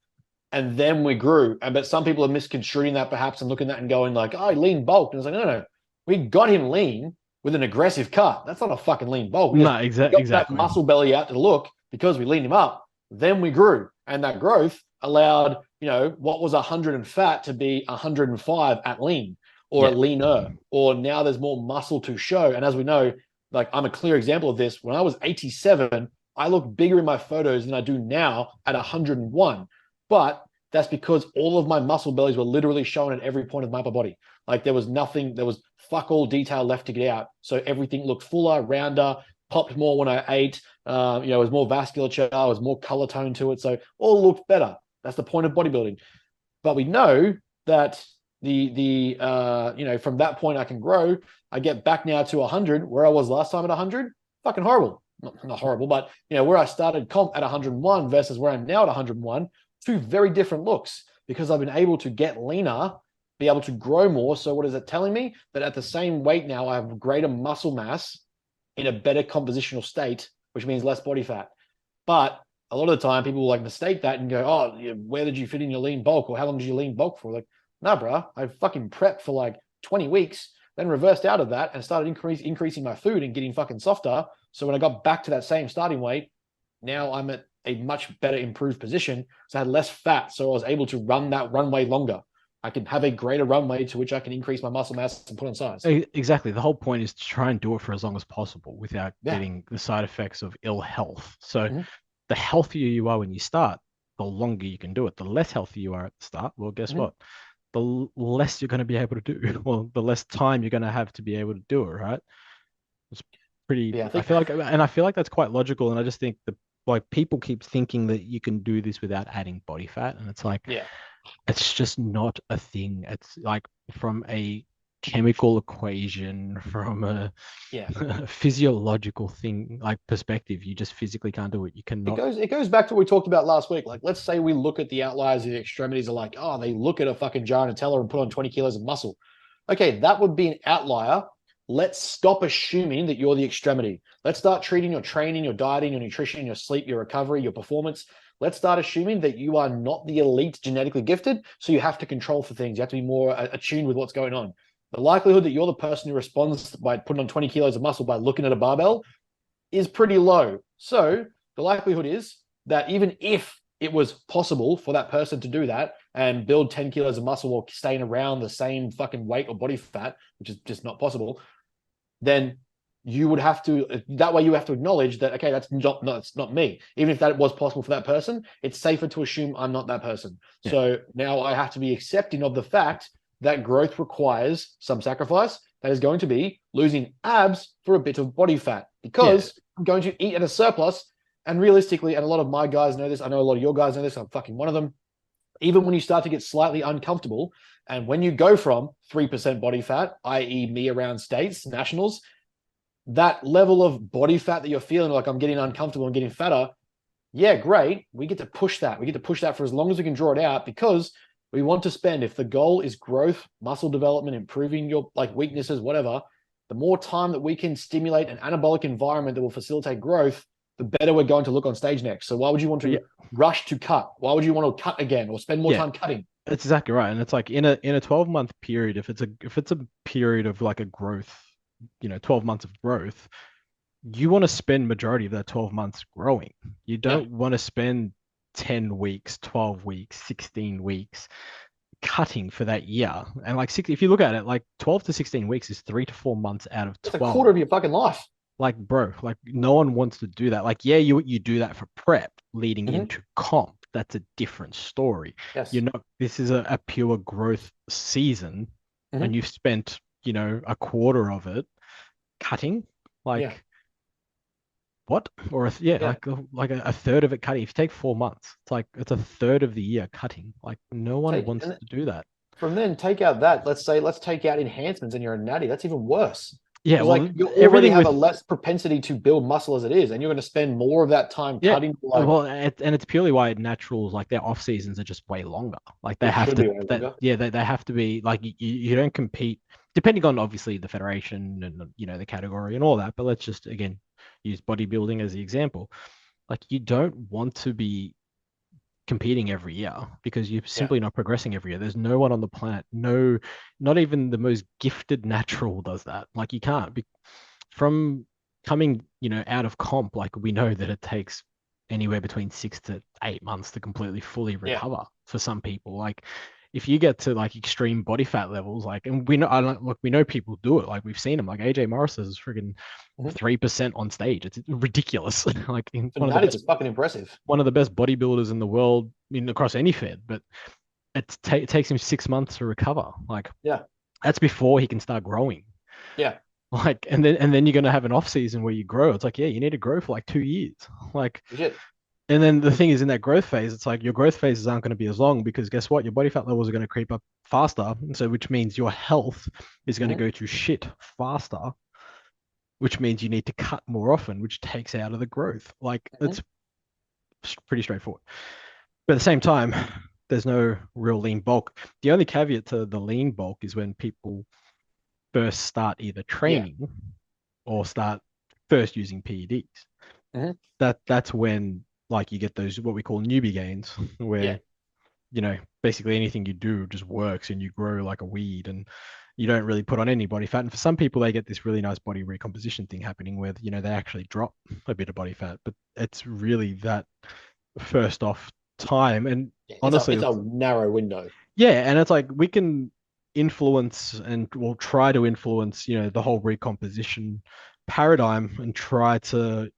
Speaker 1: and then we grew. But some people are misconstruing that perhaps and looking at that and going like, oh, lean bulk. And it's like, no. We got him lean with an aggressive cut. That's not a fucking lean bulk.
Speaker 2: No, exactly.
Speaker 1: That muscle belly out to look because we leaned him up. Then we grew. And that growth allowed, you know, what was 100 and fat to be 105 at lean or at leaner. Or now there's more muscle to show. And as we know, like I'm a clear example of this. When I was 87, I look bigger in my photos than I do now at 101. But that's because all of my muscle bellies were literally shown at every point of my upper body. Like there was nothing, there was fuck all detail left to get out. So everything looked fuller, rounder, popped more when I ate. You know, it was more vasculature, there was more color tone to it. So all looked better. That's the point of bodybuilding. But we know that you know, from that point I can grow. I get back now to 100, where I was last time at 100. Fucking horrible. Not horrible, but you know, where I started comp at 101 versus where I'm now at 101, two very different looks because I've been able to get leaner, be able to grow more. So what is it telling me? That at the same weight now, I have greater muscle mass in a better compositional state, which means less body fat. But a lot of the time people will like mistake that and go, oh, where did you fit in your lean bulk? Or how long did you lean bulk for? Like, nah, bro, I fucking prepped for like 20 weeks. then reversed out of that and started increasing my food and getting fucking softer. So when I got back to that same starting weight, now I'm at a much better improved position. So I had less fat. So I was able to run that runway longer. I can have a greater runway to which I can increase my muscle mass and put on size.
Speaker 2: Exactly. The whole point is to try and do it for as long as possible without
Speaker 1: Yeah.
Speaker 2: getting the side effects of ill health. So
Speaker 1: Mhm.
Speaker 2: the healthier you are when you start, the longer you can do it. The less healthy you are at the start, well, guess
Speaker 1: Mhm.
Speaker 2: what? The less you're going to be able to do. Well, the less time you're going to have to be able to do it, right? It's pretty,
Speaker 1: Yeah, I
Speaker 2: I
Speaker 1: think
Speaker 2: feel like, and I feel like that's quite logical. And I just think that like people keep thinking that you can do this without adding body fat. And it's like,
Speaker 1: yeah.
Speaker 2: it's just not a thing. It's like from a chemical equation, from a
Speaker 1: Yeah.
Speaker 2: physiological thing, like perspective, you just physically can't do it. You cannot.
Speaker 1: It goes back to what we talked about last week. Like, let's say we look at the outliers of the extremities are like, oh, they look at a fucking Jar Nutella and put on 20 kilos of muscle. Okay, that would be an outlier. Let's stop assuming that you're the extremity. Let's start treating your training, your dieting, your nutrition, your sleep, your recovery, your performance. Let's start assuming that you are not the elite genetically gifted. So you have to control for things. You have to be more attuned with what's going on. The likelihood that you're the person who responds by putting on 20 kilos of muscle by looking at a barbell is pretty low. So the likelihood is that even if it was possible for that person to do that and build 10 kilos of muscle while staying around the same fucking weight or body fat, which is just not possible, then you would have to, that way you have to acknowledge that, okay, that's not me. Even if that was possible for that person, it's safer to assume I'm not that person.
Speaker 2: Yeah.
Speaker 1: So now I have to be accepting of the fact that growth requires some sacrifice. That is going to be losing abs for a bit of body fat because I'm going to eat at a surplus. And realistically, and a lot of my guys know this, I know a lot of your guys know this, I'm fucking one of them. Even when you start to get slightly uncomfortable, and when you go from 3% body fat, i.e., me around states, nationals, that level of body fat that you're feeling like I'm getting uncomfortable and getting fatter, yeah, great. We get to push that. We get to push that for as long as we can draw it out because we want to spend, if the goal is growth, muscle development, improving your like weaknesses, whatever, the more time that we can stimulate an anabolic environment that will facilitate growth, the better we're going to look on stage next. So why would you want to rush to cut? Why would you want to cut again or spend more time cutting?
Speaker 2: That's exactly right. And it's like in a 12-month period, if it's a period of like a growth, 12 months of growth, you want to spend majority of that 12 months growing. You don't want to spend 10 weeks, 12 weeks, 16 weeks cutting for that year. And like if you look at it, like 12 to 16 weeks is 3 to 4 months out of 12.
Speaker 1: It's a quarter of your fucking life.
Speaker 2: Like, bro, like no one wants to do that. Like, yeah, you do that for prep leading into comp. That's a different story.
Speaker 1: Yes.
Speaker 2: This is a pure growth season, and you've spent, a quarter of it cutting. Like, what? Or like a third of it cutting. If you take 4 months, it's a third of the year cutting. Like, no one wants to do that.
Speaker 1: From then, take out that. Let's take out enhancements and you're a natty. That's even worse.
Speaker 2: Yeah, well,
Speaker 1: like you already have a less propensity to build muscle as it is, and you're going to spend more of that time cutting.
Speaker 2: Well, and it's purely why naturals, like their off seasons are just way longer. Like they have to, they have to be like you don't compete depending on obviously the federation and the category and all that. But let's just again use bodybuilding as the example. Like you don't want to be competing every year because you're simply not progressing every year. There's no one on the planet, not even the most gifted natural does that. Like you can't be from coming, out of comp, like we know that it takes anywhere between 6 to 8 months to completely fully recover for some people. Like if you get to like extreme body fat levels, like, and we know, we know people do it. Like we've seen them. Like AJ Morris is friggin' 3% on stage. It's ridiculous. Like
Speaker 1: that is fucking impressive.
Speaker 2: One of the best bodybuilders in the world, across any fed, but it takes him 6 months to recover. Like, that's before he can start growing.
Speaker 1: Yeah.
Speaker 2: Like, and then you're gonna have an off season where you grow. It's like, you need to grow for like 2 years. Like, and then the thing is, in that growth phase, it's like your growth phases aren't going to be as long because guess what? Your body fat levels are going to creep up faster. And so, which means your health is going to go to shit faster, which means you need to cut more often, which takes out of the growth. Like, it's pretty straightforward. But at the same time, there's no real lean bulk. The only caveat to the lean bulk is when people first start either training or start first using PEDs. That's when like you get those what we call newbie gains where basically anything you do just works and you grow like a weed and you don't really put on any body fat. And for some people, they get this really nice body recomposition thing happening where, they actually drop a bit of body fat, but it's really that first off time. And honestly,
Speaker 1: It's a narrow window.
Speaker 2: yeah, and it's like we can influence and we'll try to influence, the whole recomposition paradigm and try to,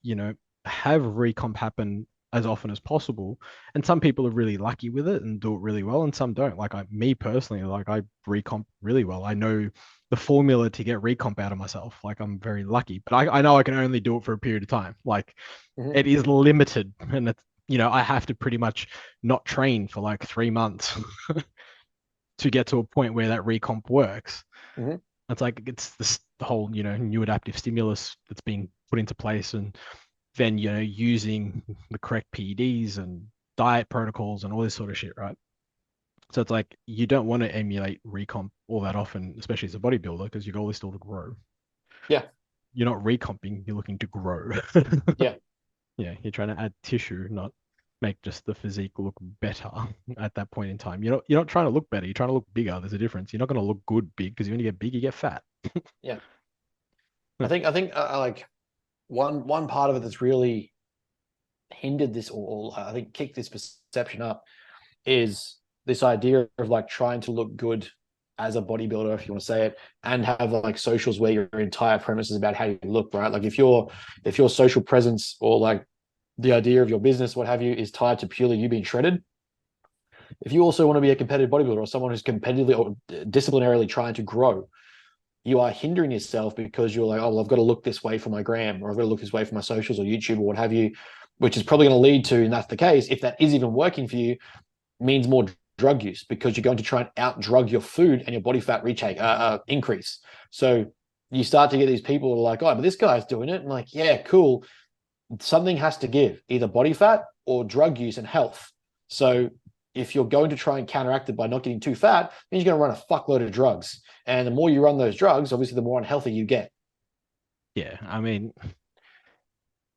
Speaker 2: have recomp happen as often as possible. And some people are really lucky with it and do it really well, and some don't. Like me personally, like I recomp really well. I know the formula to get recomp out of myself. Like I'm very lucky, but I know I can only do it for a period of time. Like
Speaker 1: Mhm.
Speaker 2: it is limited, and it's, I have to pretty much not train for like 3 months to get to a point where that recomp works.
Speaker 1: Mhm.
Speaker 2: It's like it's this the whole, new adaptive stimulus that's being put into place, and then, using the correct PEDs and diet protocols and all this sort of shit, right? So it's like you don't want to emulate recomp all that often, especially as a bodybuilder, because your goal is still to grow.
Speaker 1: Yeah.
Speaker 2: You're not recomping, you're looking to grow.
Speaker 1: Yeah.
Speaker 2: Yeah, you're trying to add tissue, not make just the physique look better at that point in time. You're not trying to look better, you're trying to look bigger. There's a difference. You're not going to look good big, because when you get big, you get fat.
Speaker 1: Yeah.
Speaker 2: Hmm.
Speaker 1: I think like one part of it that's really hindered this, or I think kicked this perception up, is this idea of like trying to look good as a bodybuilder, if you want to say it, and have like socials where your entire premise is about how you look, right? Like if your social presence, or like the idea of your business, what have you, is tied to purely you being shredded. If you also want to be a competitive bodybuilder, or someone who's competitively or disciplinarily trying to grow, you are hindering yourself because you're like, oh, well, I've got to look this way for my gram, or I've got to look this way for my socials or YouTube or what have you, which is probably going to lead to, and that's the case, if that is even working for you, means more drug use, because you're going to try and out drug your food and your body fat retake increase. So you start to get these people who are like, oh, but this guy's doing it. And like, yeah, cool. Something has to give, either body fat or drug use and health. So if you're going to try and counteract it by not getting too fat, then you're going to run a fuckload of drugs. And the more you run those drugs, obviously, the more unhealthy you get.
Speaker 2: Yeah, I mean,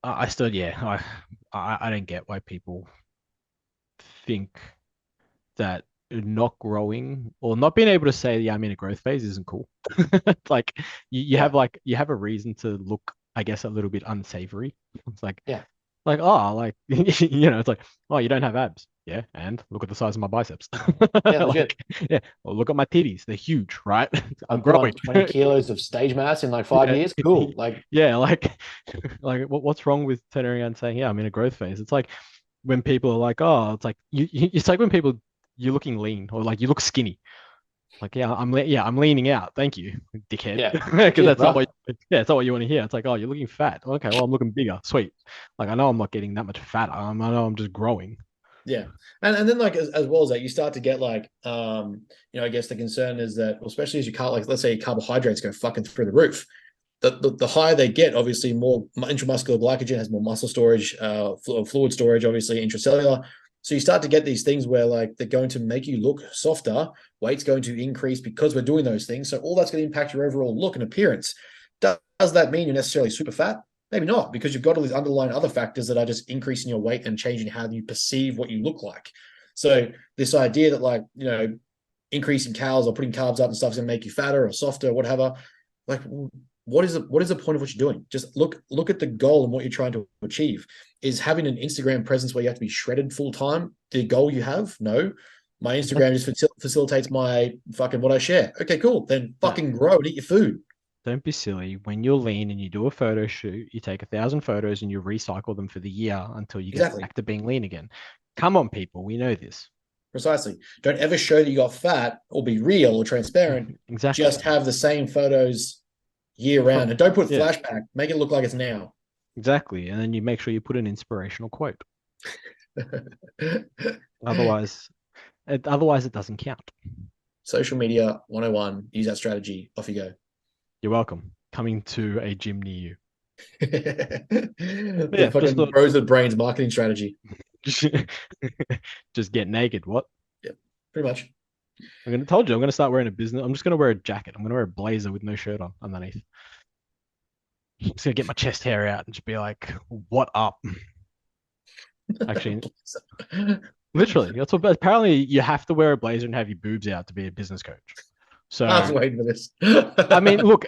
Speaker 2: I still, yeah, I don't get why people think that not growing or not being able to say, yeah, I'm in a growth phase isn't cool. Like
Speaker 1: Yeah.
Speaker 2: you have a reason to look, I guess, a little bit unsavory. It's
Speaker 1: Yeah.
Speaker 2: oh, like it's like, oh, you don't have abs. Yeah, and look at the size of my biceps.
Speaker 1: Yeah. Legit.
Speaker 2: Like, yeah, well, look at my titties. They're huge, right? I'm
Speaker 1: I've put on
Speaker 2: growing.
Speaker 1: 20 kilos of stage mass in like 5
Speaker 2: Yeah,
Speaker 1: years. Cool. Like,
Speaker 2: yeah, like what's wrong with turning around and saying, yeah, I'm in a growth phase? It's like when people are like, oh, it's like it's like when people you're looking lean or like you look skinny. Like, yeah, I'm leaning out. Thank you, dickhead.
Speaker 1: yeah.
Speaker 2: Because
Speaker 1: Cheers,
Speaker 2: that's not
Speaker 1: bro.
Speaker 2: what it's not what you want to hear. It's like, oh, you're looking fat. Okay, well, I'm looking bigger. Sweet. Like I know I'm not getting that much fat. I know I'm just growing.
Speaker 1: Yeah. And then like as well as that, you start to get like I guess the concern is that, well, especially as you can't, like, let's say carbohydrates go fucking through the roof. The higher they get, obviously more intramuscular glycogen has more muscle storage, fluid storage, obviously intracellular. So you start to get these things where like they're going to make you look softer, weight's going to increase because we're doing those things. So all that's going to impact your overall look and appearance. Does that mean you're necessarily super fat? Maybe not, because you've got all these underlying other factors that are just increasing your weight and changing how you perceive what you look like. So this idea that like, increasing calories or putting carbs up and stuff is going to make you fatter or softer or whatever, like what is the point of what you're doing? Just look at the goal and what you're trying to achieve. Is having an Instagram presence where you have to be shredded full time the goal you have? No. My Instagram just facilitates my fucking what I share. Okay, cool. Then
Speaker 2: No,
Speaker 1: fucking grow and eat your food.
Speaker 2: don't be silly. When you're lean and you do a photo shoot, you take 1,000 photos and you recycle them for the year until you get
Speaker 1: Exactly.
Speaker 2: back to being lean again. Come on, people. We know this.
Speaker 1: Precisely. Don't ever show that you got fat or be real or transparent.
Speaker 2: Exactly.
Speaker 1: Just have the same photos year round. And don't put
Speaker 2: Yeah,
Speaker 1: flashback. Make it look like it's now.
Speaker 2: exactly. And then you make sure you put an inspirational quote. Otherwise, it doesn't count.
Speaker 1: Social media 101. Use that strategy. Off you go.
Speaker 2: You're welcome. Coming to a gym near you. But
Speaker 1: The
Speaker 2: yeah, just
Speaker 1: fucking
Speaker 2: thought,
Speaker 1: bros with brains marketing strategy.
Speaker 2: just get naked. What?
Speaker 1: Yeah, pretty much.
Speaker 2: Told you I'm gonna start wearing a business. I'm just gonna wear a jacket. I'm gonna wear a blazer with no shirt on underneath. Just gonna get my chest hair out and just be like, "What up?" Actually, literally, that's what. Apparently, you have to wear a blazer and have your boobs out to be a business coach.
Speaker 1: I was
Speaker 2: So
Speaker 1: waiting for this.
Speaker 2: I mean, look,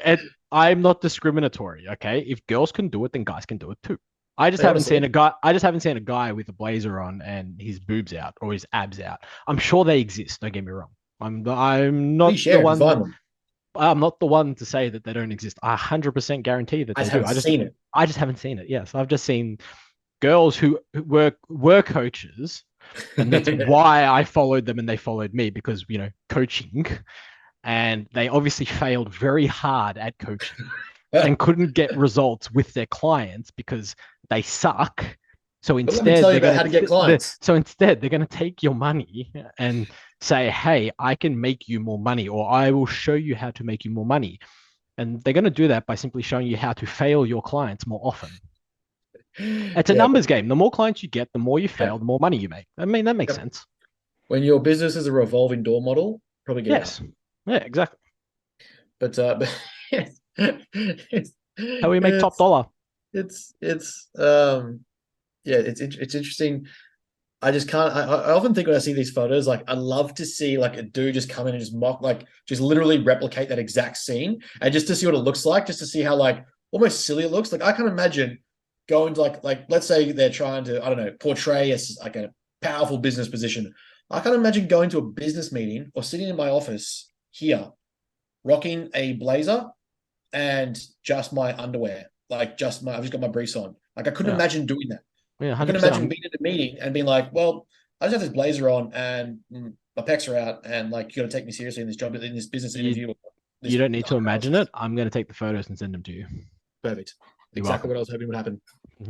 Speaker 2: I'm not discriminatory, okay? If girls can do it, then guys can do it too. I just
Speaker 1: Hey,
Speaker 2: haven't seen
Speaker 1: honestly,
Speaker 2: a guy. I just haven't seen a guy with a blazer on and his boobs out or his abs out. I'm sure they exist. Don't get me wrong. I'm not
Speaker 1: please
Speaker 2: the
Speaker 1: share if you
Speaker 2: one.
Speaker 1: find them.
Speaker 2: I'm not the one to say that they don't exist. I 100% guarantee that
Speaker 1: I
Speaker 2: they
Speaker 1: just
Speaker 2: do.
Speaker 1: haven't seen it.
Speaker 2: I just haven't seen it. Yes, I've just seen girls who were coaches, and that's why I followed them and they followed me because coaching, and they obviously failed very hard at coaching
Speaker 1: But
Speaker 2: and couldn't get results with their clients because they suck. So
Speaker 1: let me
Speaker 2: instead,
Speaker 1: tell you about how to get clients.
Speaker 2: they're gonna take your money and say, "Hey, I can make you more money, or I will show you how to make you more money." And they're gonna do that by simply showing you how to fail your clients more often. It's a
Speaker 1: Yeah,
Speaker 2: numbers game. The more clients you get, the more you
Speaker 1: yeah,
Speaker 2: fail, the more money you make. I mean, that makes
Speaker 1: yep.
Speaker 2: sense.
Speaker 1: When your business is a revolving door model, probably get out.
Speaker 2: Yes. Yeah, exactly.
Speaker 1: But it's,
Speaker 2: How we make top
Speaker 1: it's
Speaker 2: dollar.
Speaker 1: it's yeah, it's interesting. I just can't. I often think when I see these photos, like I'd love to see like a dude just come in and just mock, like just literally replicate that exact scene, and just to see what it looks like, just to see how like almost silly it looks. Like I can imagine going to like let's say they're trying to I don't know portray as like a powerful business position. I can imagine going to a business meeting or sitting in my office here, rocking a blazer and just my underwear, like just my I've just got my briefs on. Like I couldn't
Speaker 2: Yeah.
Speaker 1: imagine doing that.
Speaker 2: Yeah,
Speaker 1: I can
Speaker 2: 100%.
Speaker 1: imagine being in a meeting and being like, well, I just have this blazer on and my pecs are out and like you got to take me seriously in this job, in this business
Speaker 2: You
Speaker 1: interview.
Speaker 2: you
Speaker 1: This
Speaker 2: don't need to imagine
Speaker 1: analysis.
Speaker 2: it. I'm going to take the photos and send them to you.
Speaker 1: Perfect.
Speaker 2: You're
Speaker 1: Exactly
Speaker 2: welcome.
Speaker 1: what I was hoping would happen.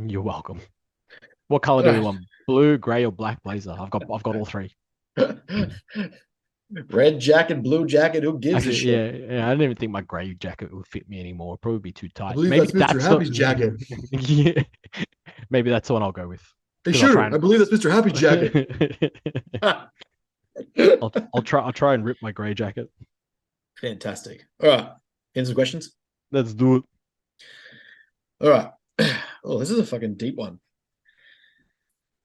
Speaker 2: You're welcome. What color
Speaker 1: All
Speaker 2: do we
Speaker 1: right.
Speaker 2: want? Blue, gray, or black blazer? I've got all three.
Speaker 1: Red jacket, blue jacket, who gives a
Speaker 2: Actually,
Speaker 1: shit?
Speaker 2: yeah. I don't even think my gray jacket would fit me anymore. It'd probably be too
Speaker 1: I
Speaker 2: tight.
Speaker 1: believe
Speaker 2: Maybe
Speaker 1: that's Mr.
Speaker 2: that's the
Speaker 1: Happy's jacket.
Speaker 2: yeah. Maybe that's the one I'll go with
Speaker 1: Hey,
Speaker 2: because I'll try
Speaker 1: shooter,
Speaker 2: and
Speaker 1: I believe that's Mr. Happy's jacket.
Speaker 2: I'll try and rip my gray jacket.
Speaker 1: Fantastic. All right. In some questions.
Speaker 2: Let's do it.
Speaker 1: All right. Oh, this is a fucking deep one.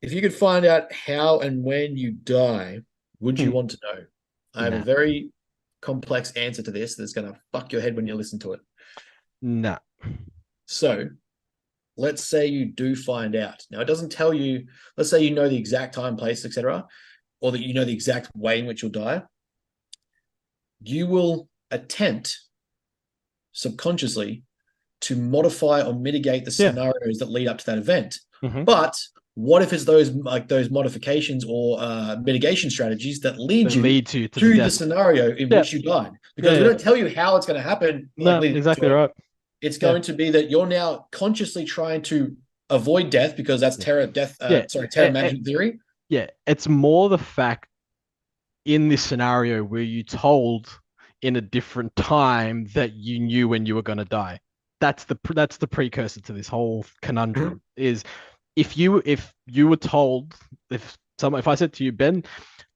Speaker 1: If you could find out how and when you die, would you
Speaker 2: Hmm.
Speaker 1: want to know? I have a
Speaker 2: Nah,
Speaker 1: very complex answer to this that's going to fuck your head when you listen to it.
Speaker 2: nah.
Speaker 1: So, let's say you do find out. Now, it doesn't tell you, let's say you know the exact time, place, etc., or that you know the exact way in which you'll die. You will attempt subconsciously to modify or mitigate the
Speaker 2: Yeah.
Speaker 1: scenarios that lead up to that event.
Speaker 2: Hmm.
Speaker 1: But what if it's those modifications or mitigation strategies that lead
Speaker 2: That
Speaker 1: you
Speaker 2: leads you to the
Speaker 1: to the
Speaker 2: death.
Speaker 1: scenario in
Speaker 2: Yeah.
Speaker 1: which you died? Because we
Speaker 2: Yeah.
Speaker 1: don't tell you how it's going to happen, like
Speaker 2: No,
Speaker 1: leading up
Speaker 2: exactly
Speaker 1: to it.
Speaker 2: right.
Speaker 1: It's
Speaker 2: Yeah.
Speaker 1: going to be that you're now consciously trying to avoid death because that's
Speaker 2: Yeah. Yeah.
Speaker 1: terror management theory.
Speaker 2: Yeah. It's more the fact in this scenario were you told in a different time that you knew when you were going to die. That's the precursor to this whole conundrum is if you were told if I said to you, Ben,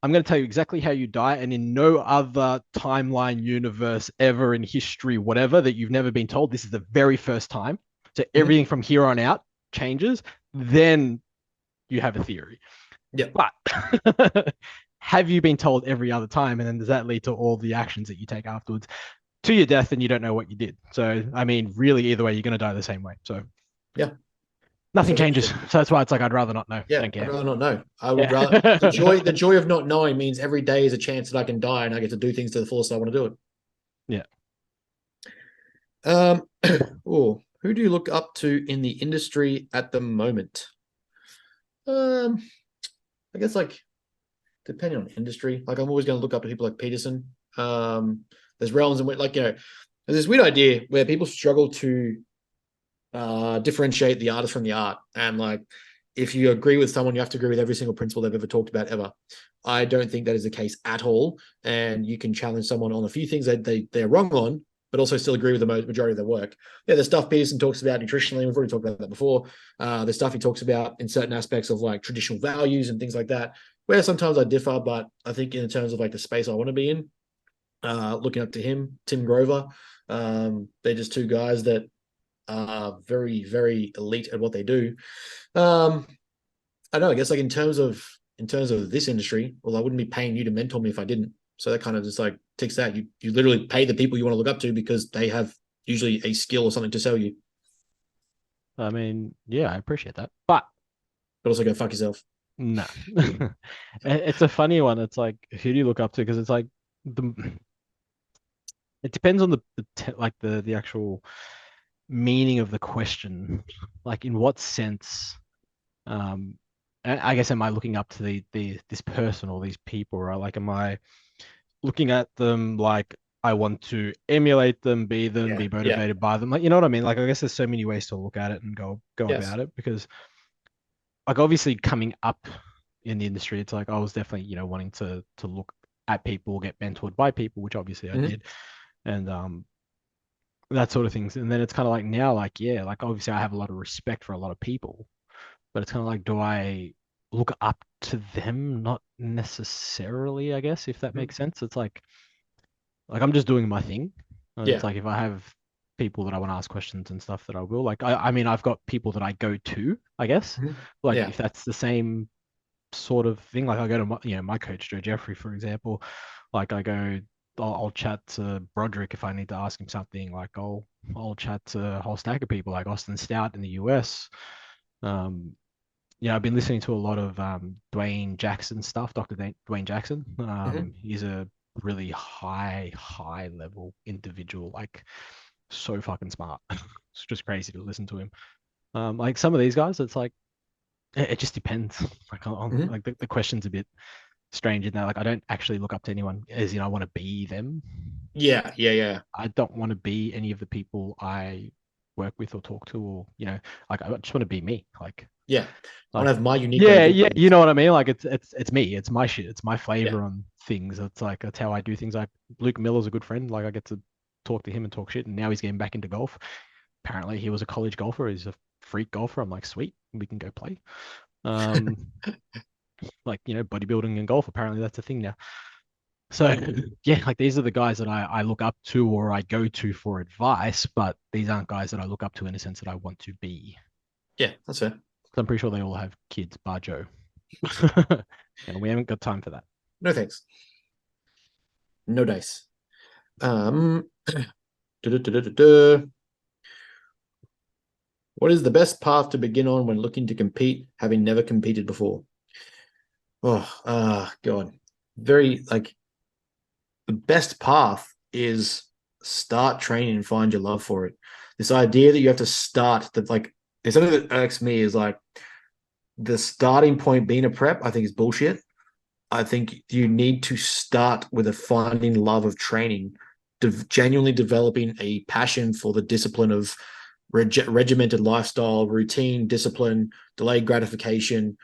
Speaker 2: I'm going to tell you exactly how you die, and in no other timeline, universe, ever in history, whatever, that you've never been told, this is the very first time. So everything from here on out changes. Then you have a theory.
Speaker 1: Yep.
Speaker 2: But have you been told every other time? And then does that lead to all the actions that you take afterwards to your death and you don't know what you did? So, I mean, really, either way, you're going to die the same way. So,
Speaker 1: Yeah.
Speaker 2: nothing changes. So that's why it's like, I'd rather not know.
Speaker 1: Yeah,
Speaker 2: Don't
Speaker 1: I'd
Speaker 2: care.
Speaker 1: rather not know. I would rather
Speaker 2: Yeah.
Speaker 1: the joy of not knowing means every day is a chance that I can die and I get to do things to the fullest I want to do it.
Speaker 2: Yeah.
Speaker 1: Oh, who do you look up to in the industry at the moment? I guess like depending on industry, like I'm always going to look up to people like Peterson. There's realms in which like there's this weird idea where people struggle to differentiate the artist from the art, and like if you agree with someone, you have to agree with every single principle they've ever talked about ever. I don't think that is the case at all, and you can challenge someone on a few things that they're wrong on, but also still agree with the majority of their work. Yeah, the stuff Peterson talks about nutritionally, we've already talked about that before. The stuff he talks about in certain aspects of like traditional values and things like that, where sometimes I differ, but I think in terms of like the space I want to be in, looking up to him, Tim Grover, they're just two guys that are very, very elite at what they do. I don't know, I guess like in terms of this industry, well, I wouldn't be paying you to mentor me if I didn't. So that kind of just like ticks that. You literally pay the people you want to look up to because they have usually a skill or something to sell you.
Speaker 2: I mean, yeah, I appreciate that. But
Speaker 1: But also go fuck yourself.
Speaker 2: no. It's a funny one. It's like, who do you look up to? Because it's like the it depends on like the actual meaning of the question. Like in what sense, um I guess am I looking up to the this person or these people, right? Like am I looking at them like I want to emulate them, be them,
Speaker 1: Yeah.
Speaker 2: be
Speaker 1: Yeah.
Speaker 2: motivated by them? Like, you know what I mean? Like I guess there's so many ways to look at it and go
Speaker 1: Yes.
Speaker 2: about it because like obviously coming up in the industry, it's like I was definitely, wanting to look at people, get mentored by people, which obviously I
Speaker 1: Mm-hmm.
Speaker 2: did. And that sort of things. And then it's kind of like now, like, yeah, like obviously I have a lot of respect for a lot of people, but it's kind of like, do I look up to them? Not necessarily, I guess, if that
Speaker 1: Mm-hmm.
Speaker 2: makes sense. It's like I'm just doing my thing. And it's
Speaker 1: Yeah.
Speaker 2: like if I have people that I want to ask questions and stuff that I will. Like I mean I've got people that I go to, I guess.
Speaker 1: Mm-hmm.
Speaker 2: Like
Speaker 1: Yeah.
Speaker 2: if that's the same sort of thing. Like I go to my coach Joe Jeffrey, for example. Like I'll chat to Broderick if I need to ask him something. Like I'll chat to a whole stack of people like Austin Stout in the US. Um, I've been listening to a lot of Dwayne Jackson stuff, Dr. Dwayne Jackson.
Speaker 1: Mm-hmm.
Speaker 2: He's a really high level individual, like so fucking smart. It's just crazy to listen to him. Like some of these guys, it's like it just depends. Like
Speaker 1: Mm-hmm.
Speaker 2: like the question's a bit strange in that like I don't actually look up to anyone as I want to be them.
Speaker 1: Yeah. Yeah. Yeah.
Speaker 2: I don't want to be any of the people I work with or talk to or like I just want to be me.
Speaker 1: Yeah. I want
Speaker 2: Like
Speaker 1: to have my unique way of
Speaker 2: yeah,
Speaker 1: doing
Speaker 2: yeah, you
Speaker 1: things.
Speaker 2: know what I mean? Like it's me. It's my shit. It's my
Speaker 1: Yeah.
Speaker 2: flavor on things. It's like that's how I do things. Like Luke Miller's a good friend. Like I get to talk to him and talk shit and now he's getting back into golf. Apparently he was a college golfer. He's a freak golfer. I'm like, sweet, we can go play. Um like bodybuilding and golf, apparently that's a thing now. So yeah, like these are the guys that I look up to or I go to for advice, but these aren't guys that I look up to in a sense that I want to be.
Speaker 1: Yeah. That's fair.
Speaker 2: 'Cause I'm pretty sure they all have kids, bar Joe. And we haven't got time for that.
Speaker 1: No thanks. No dice. Um. duh. What is the best path to begin on when looking to compete, having never competed before? Oh, God. Very like the best path is start training and find your love for it. This idea that you have to start that like it's something that irks me is like the starting point being a prep, I think is bullshit. I think you need to start with a finding love of training, genuinely developing a passion for the discipline of regimented lifestyle, routine, discipline, delayed gratification,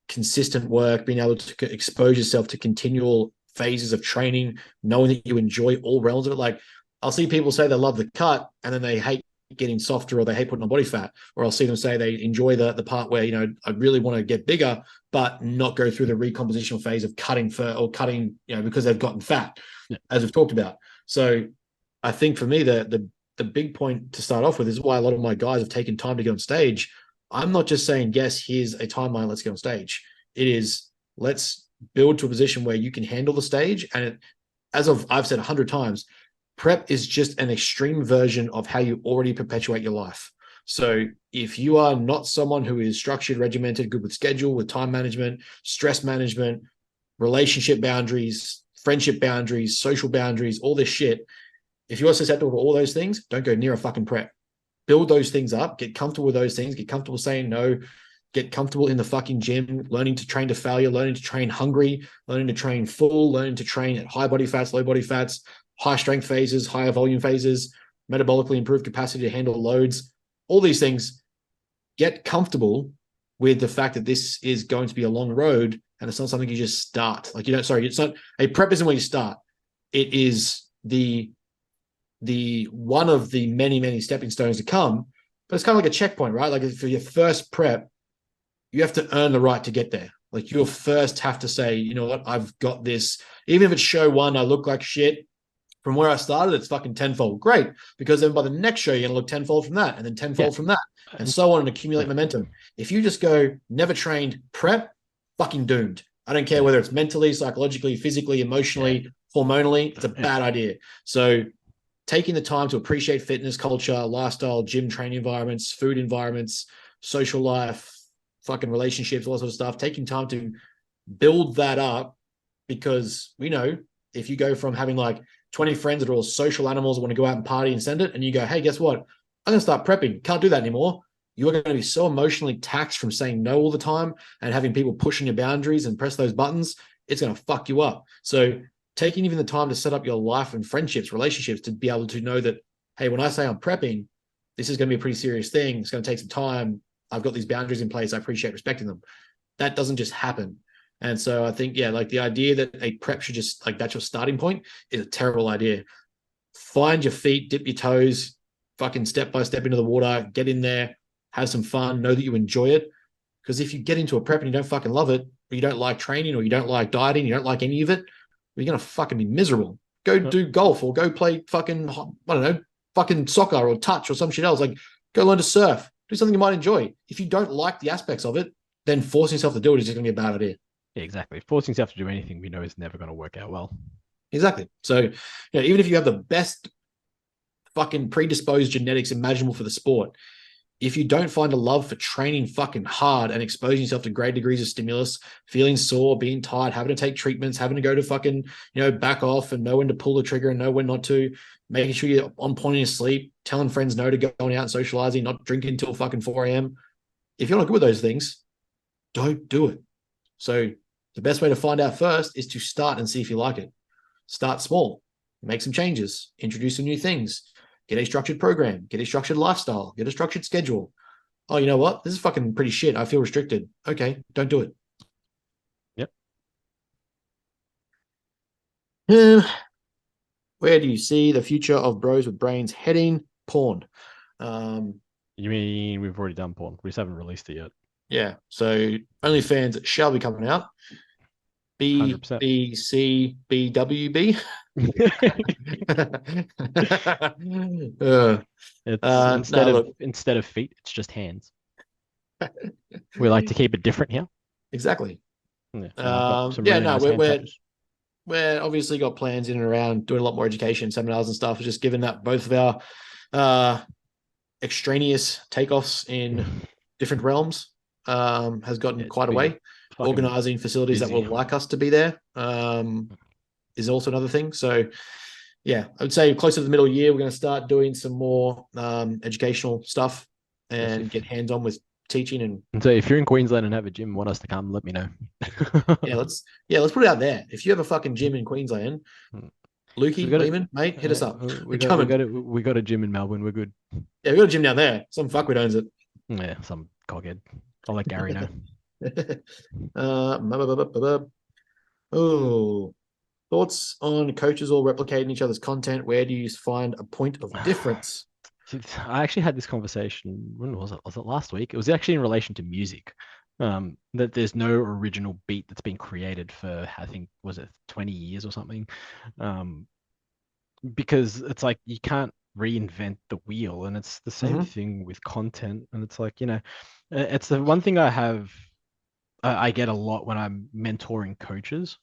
Speaker 1: consistent work, being able to expose yourself to continual phases of training, knowing that you enjoy all realms of it. Like I'll see people say they love the cut and then they hate getting softer or they hate putting on body fat, or I'll see them say they enjoy the part where I really want to get bigger but not go through the recompositional phase of cutting fur or cutting because they've gotten fat,
Speaker 2: Yeah.
Speaker 1: as we've talked about. So I think for me the big point to start off with is why a lot of my guys have taken time to get on stage. I'm not just saying, yes, here's a timeline, let's get on stage. It is, let's build to a position where you can handle the stage. And I've said 100 times, prep is just an extreme version of how you already perpetuate your life. So if you are not someone who is structured, regimented, good with schedule, with time management, stress management, relationship boundaries, friendship boundaries, social boundaries, all this shit, if you are susceptible to all those things, don't go near a fucking prep. Build those things up, get comfortable with those things, get comfortable saying no, get comfortable in the fucking gym, learning to train to failure, learning to train hungry, learning to train full, learning to train at high body fats, low body fats, high strength phases, higher volume phases, metabolically improved capacity to handle loads, all these things. Get comfortable with the fact that this is going to be a long road and it's not something you just start. Like, it's not a prep isn't where you start. It is the one of the many stepping stones to come, but it's kind of like a checkpoint, right? Like for your first prep, you have to earn the right to get there. Like you'll first have to say, you know what, I've got this. Even if it's show one, I look like shit. From where I started, it's fucking tenfold. Great. Because then by the next show, you're going to look tenfold from that and then
Speaker 2: Yeah.
Speaker 1: tenfold from that and so on and accumulate momentum. If you just go never trained prep, fucking doomed. I don't care whether it's mentally, psychologically, physically, emotionally, hormonally, it's a bad idea. So taking the time to appreciate fitness culture, lifestyle, gym training environments, food environments, social life, fucking relationships, all that sort of stuff, taking time to build that up, because we know if you go from having like 20 friends that are all social animals that want to go out and party and send it, and you go, hey, guess what? I'm going to start prepping. Can't do that anymore. You're going to be so emotionally taxed from saying no all the time and having people pushing your boundaries and press those buttons. It's going to fuck you up. So taking even the time to set up your life and friendships, relationships, to be able to know that, hey, when I say I'm prepping, this is going to be a pretty serious thing. It's going to take some time. I've got these boundaries in place. I appreciate respecting them. That doesn't just happen. And so I think, yeah, like the idea that a prep should just, like, that's your starting point is a terrible idea. Find your feet, dip your toes, fucking step by step into the water, get in there, have some fun, know that you enjoy it. Because if you get into a prep and you don't fucking love it, or you don't like training, or you don't like dieting, you don't like any of it, you're going to fucking be miserable. Go do golf or go play fucking, I don't know, fucking soccer or touch or some shit else. Like, go learn to surf, do something you might enjoy. If you don't like the aspects of it, then forcing yourself to do it is just going to be a bad idea.
Speaker 2: Yeah, exactly. Forcing yourself to do anything we know is never going to work out well.
Speaker 1: Exactly. So, you know, even if you have the best fucking predisposed genetics imaginable for the sport, if you don't find a love for training fucking hard and exposing yourself to great degrees of stimulus, feeling sore, being tired, having to take treatments, having to go to fucking, you know, back off and know when to pull the trigger and know when not to, making sure you're on point in your sleep, telling friends no to going out and socializing, not drinking until fucking 4 a.m. If you're not good with those things, don't do it. So the best way to find out first is to start and see if you like it. Start small, make some changes, introduce some new things. Get a structured program, get a structured lifestyle, get a structured schedule. Oh, you know what? This is fucking pretty shit. I feel restricted. Okay, don't do it.
Speaker 2: Yep.
Speaker 1: Where do you see the future of bros with brains heading? Porn.
Speaker 2: You mean we've already done porn? We just haven't released it yet.
Speaker 1: Yeah. So OnlyFans shall be coming out.
Speaker 2: 100%.
Speaker 1: B C B W B.
Speaker 2: It's instead of feet, it's just hands. We like to keep it different here.
Speaker 1: Exactly.
Speaker 2: Yeah,
Speaker 1: we're obviously got plans in and around doing a lot more education seminars and stuff. Just given that both of our extraneous takeoffs in different realms has gotten quite a way. Organizing facilities busy. That will like us to be there is also another thing. So yeah, I would say closer to the middle of the year, we're going to start doing some more educational stuff and get hands-on with teaching. And
Speaker 2: so if you're in Queensland and have a gym, want us to come, let me know.
Speaker 1: let's put it out there. If you have a fucking gym in Queensland, Lukey, Lehman, mate, hit us up.
Speaker 2: We got a gym in Melbourne. We're good.
Speaker 1: Yeah, we got a gym down there. Some fuckwit owns it.
Speaker 2: Yeah, some cockhead. I'll let Gary know.
Speaker 1: Thoughts on coaches all replicating each other's content? Where do you find a point of difference?
Speaker 2: I actually had this conversation. When was it? Was it last week? It was actually in relation to music. That there's no original beat that's been created for, I think, was it 20 years or something? Because it's like you can't reinvent the wheel, and it's the same thing with content. And it's like, you know, it's the one thing I get a lot when I'm mentoring coaches,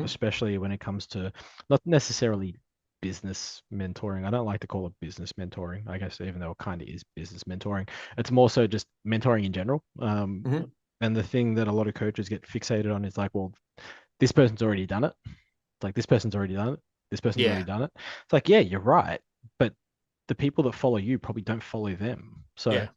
Speaker 2: especially when it comes to not necessarily business mentoring. I don't like to call it business mentoring, I guess, even though it kind of is business mentoring. It's more so just mentoring in general. And the thing that a lot of coaches get fixated on is like, well, this person's already done it. It's like, this person's already done it. This person's already done it. It's like, yeah, you're right. But the people that follow you probably don't follow them. So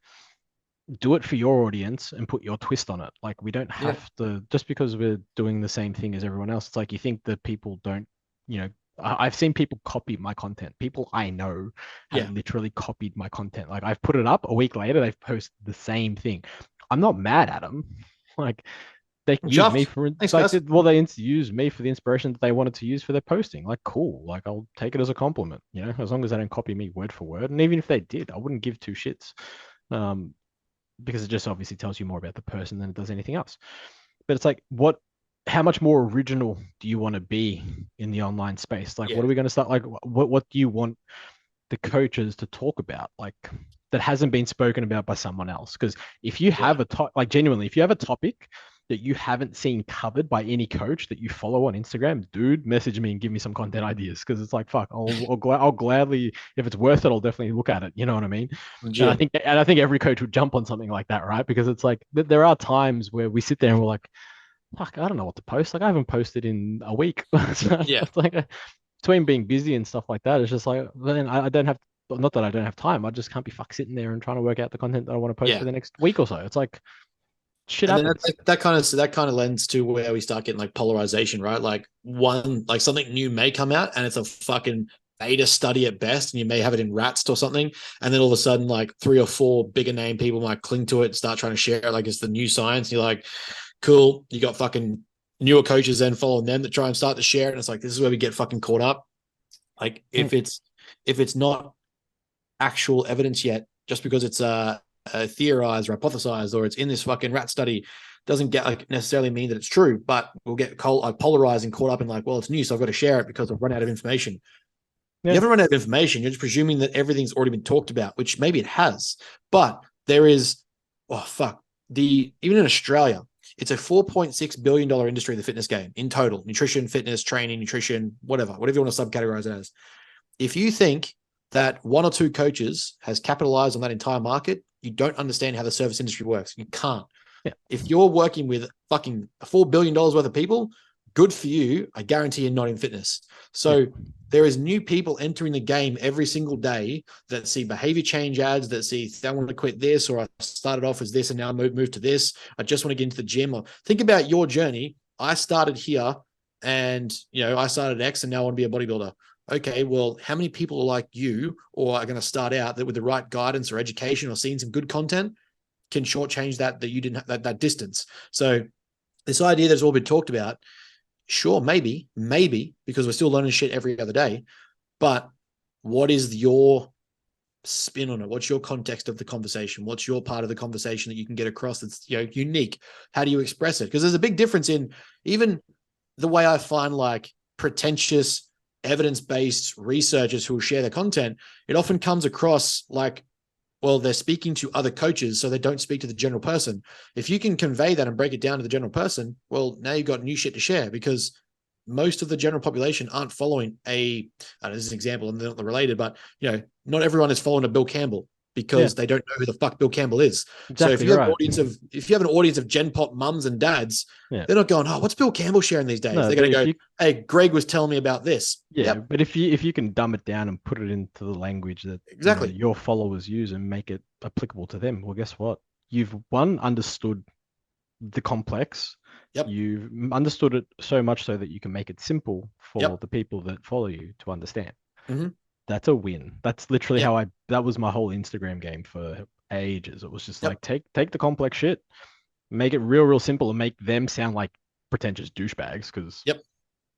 Speaker 2: do it for your audience and put your twist on it. Like, we don't have to, just because we're doing the same thing as everyone else. It's like, you think that people don't, you know, I've seen people copy my content. People I know have literally copied my content. Like, I've put it up, a week later, they've posted the same thing. I'm not mad at them. Like, they use me for, they use me for the inspiration that they wanted to use for their posting. Like, cool. Like, I'll take it as a compliment, you know, as long as they don't copy me word for word. And even if they did, I wouldn't give two shits. Because it just obviously tells you more about the person than it does anything else. But it's like, how much more original do you want to be in the online space? Like, what are we going to start? Like, what do you want the coaches to talk about? Like, that hasn't been spoken about by someone else? Because if you have like, genuinely, if you have a topic that you haven't seen covered by any coach that you follow on Instagram, dude, message me and give me some content ideas because it's like fuck, I'll gladly, if it's worth it, I'll definitely look at it. You know what I mean?
Speaker 1: Legit.
Speaker 2: And I think every coach would jump on something like that, right? Because it's like there are times where we sit there and we're like, fuck, I don't know what to post. Like I haven't posted in a week. So
Speaker 1: Yeah.
Speaker 2: it's like between being busy and stuff like that, it's just like then I don't have. Not that I don't have time, I just can't be fuck sitting there and trying to work out the content that I want to post
Speaker 1: Yeah.
Speaker 2: for the next week or so. It's like shit
Speaker 1: And then
Speaker 2: happens.
Speaker 1: that kind of lends to where we start getting like polarization, right? Like something new may come out and it's a fucking beta study at best, and you may have it in Ratst or something, and then all of a sudden like 3 or 4 bigger name people might cling to it, start trying to share it like it's the new science. And you're like, cool, you got fucking newer coaches then following them that try and start to share it. And it's like this is where we get fucking caught up. Like if it's not actual evidence yet, just because it's theorized or hypothesized or it's in this fucking rat study, doesn't get like necessarily mean that it's true. But we'll get polarized and caught up in like, well, it's new, so I've got to share it because I've run out of information.
Speaker 2: Yeah.
Speaker 1: You haven't run out of information. You're just presuming that everything's already been talked about, which maybe it has. But there is, oh fuck, even in Australia, it's a $4.6 billion industry, the fitness game in total, nutrition, fitness, training, nutrition, whatever you want to subcategorize it as. If you think that 1 or 2 coaches has capitalized on that entire market, you don't understand how the service industry works. You can't.
Speaker 2: Yeah.
Speaker 1: If you're working with fucking $4 billion worth of people, good for you. I guarantee you're not in fitness. So there is new people entering the game every single day that see behavior change ads, that see, I want to quit this, or I started off as this and now move to this. I just want to get into the gym. Or think about your journey. I started here and, I started X and now I want to be a bodybuilder. Okay, well, how many people are like you or are going to start out that with the right guidance or education or seeing some good content can shortchange that you didn't have that distance. So this idea that's all been talked about, sure, maybe, because we're still learning shit every other day. But what is your spin on it? What's your context of the conversation? What's your part of the conversation that you can get across that's unique? How do you express it? Because there's a big difference in even the way I find like pretentious evidence-based researchers who will share their content. It often comes across like, well, they're speaking to other coaches, so they don't speak to the general person. If you can convey that and break it down to the general person, well, now you've got new shit to share, because most of the general population aren't following this is an example and they're not related, but not everyone is following a Bill Campbell because they don't know who the fuck Bill Campbell is.
Speaker 2: Exactly,
Speaker 1: so if you
Speaker 2: right.
Speaker 1: have an audience of Gen Pop mums and dads,
Speaker 2: Yeah.
Speaker 1: they're not going, oh, what's Bill Campbell sharing these days?
Speaker 2: No,
Speaker 1: they're going to go, hey, Greg was telling me about this.
Speaker 2: Yeah,
Speaker 1: Yep.
Speaker 2: but if you can dumb it down and put it into the language that
Speaker 1: Exactly.
Speaker 2: your followers use and make it applicable to them, well, guess what? You've understood the complex.
Speaker 1: Yep.
Speaker 2: You've understood it so much so that you can make it simple for the people that follow you to understand.
Speaker 1: Mm-hmm.
Speaker 2: That's a win. That's literally how that was my whole Instagram game for ages. It was just like take the complex shit, make it real simple, and make them sound like pretentious douchebags, because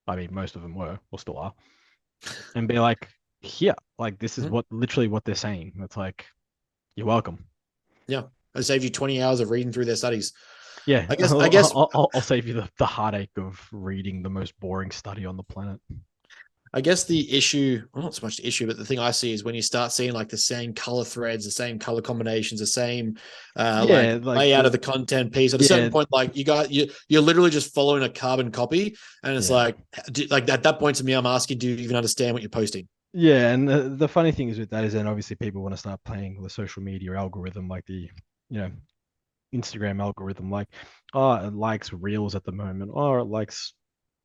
Speaker 2: I mean most of them were or still are, and be like, here, like this is literally what they're saying. It's like, you're welcome.
Speaker 1: Yeah, it saved you 20 hours of reading through their studies.
Speaker 2: Yeah,
Speaker 1: I guess
Speaker 2: I'll save you the heartache of reading the most boring study on the planet.
Speaker 1: I guess the issue, well, not so much the issue, but the thing I see is when you start seeing like the same color threads, the same color combinations, the same like layout of the content piece. At a certain point, like you're literally just following a carbon copy, and it's like at that point to me, I'm asking, do you even understand what you're posting?
Speaker 2: Yeah, and the funny thing is with that is then obviously people want to start playing the social media algorithm, like the Instagram algorithm, like, oh, it likes reels at the moment, or it likes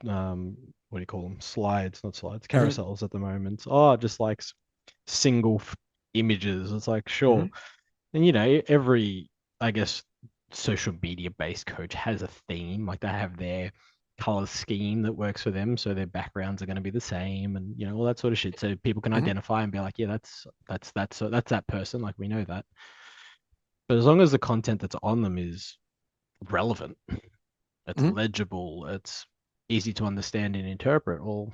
Speaker 2: what do you call them? Not slides, carousels at the moment. Oh, it just likes single images. It's like, sure. And every, I guess, social media based coach has a theme. Like they have their color scheme that works for them, so their backgrounds are going to be the same, and all that sort of shit. So people can identify and be like, yeah, that's that person. Like we know that. But as long as the content that's on them is relevant, it's legible, it's easy to understand and interpret, well,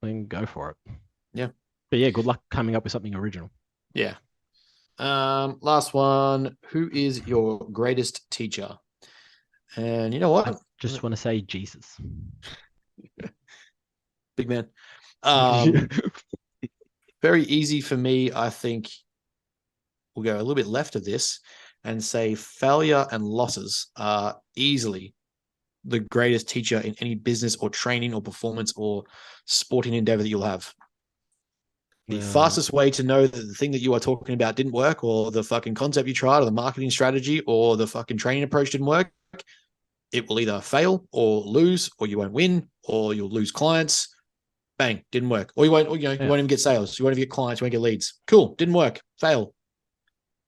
Speaker 2: then go for it.
Speaker 1: Yeah.
Speaker 2: But yeah, good luck coming up with something original.
Speaker 1: Yeah. Last one. Who is your greatest teacher? And you know what?
Speaker 2: I just want to say Jesus.
Speaker 1: Big man. Very easy for me. I think we'll go a little bit left of this and say failure and losses are easily the greatest teacher in any business or training or performance or sporting endeavor that you'll have. The fastest way to know that the thing that you are talking about didn't work, or the fucking concept you tried, or the marketing strategy, or the fucking training approach didn't work, it will either fail or lose, or you won't win, or you'll lose clients. Bang, didn't work. Or you won't, or, you won't even get sales. You won't even get clients. You won't get leads. Cool, didn't work. Fail.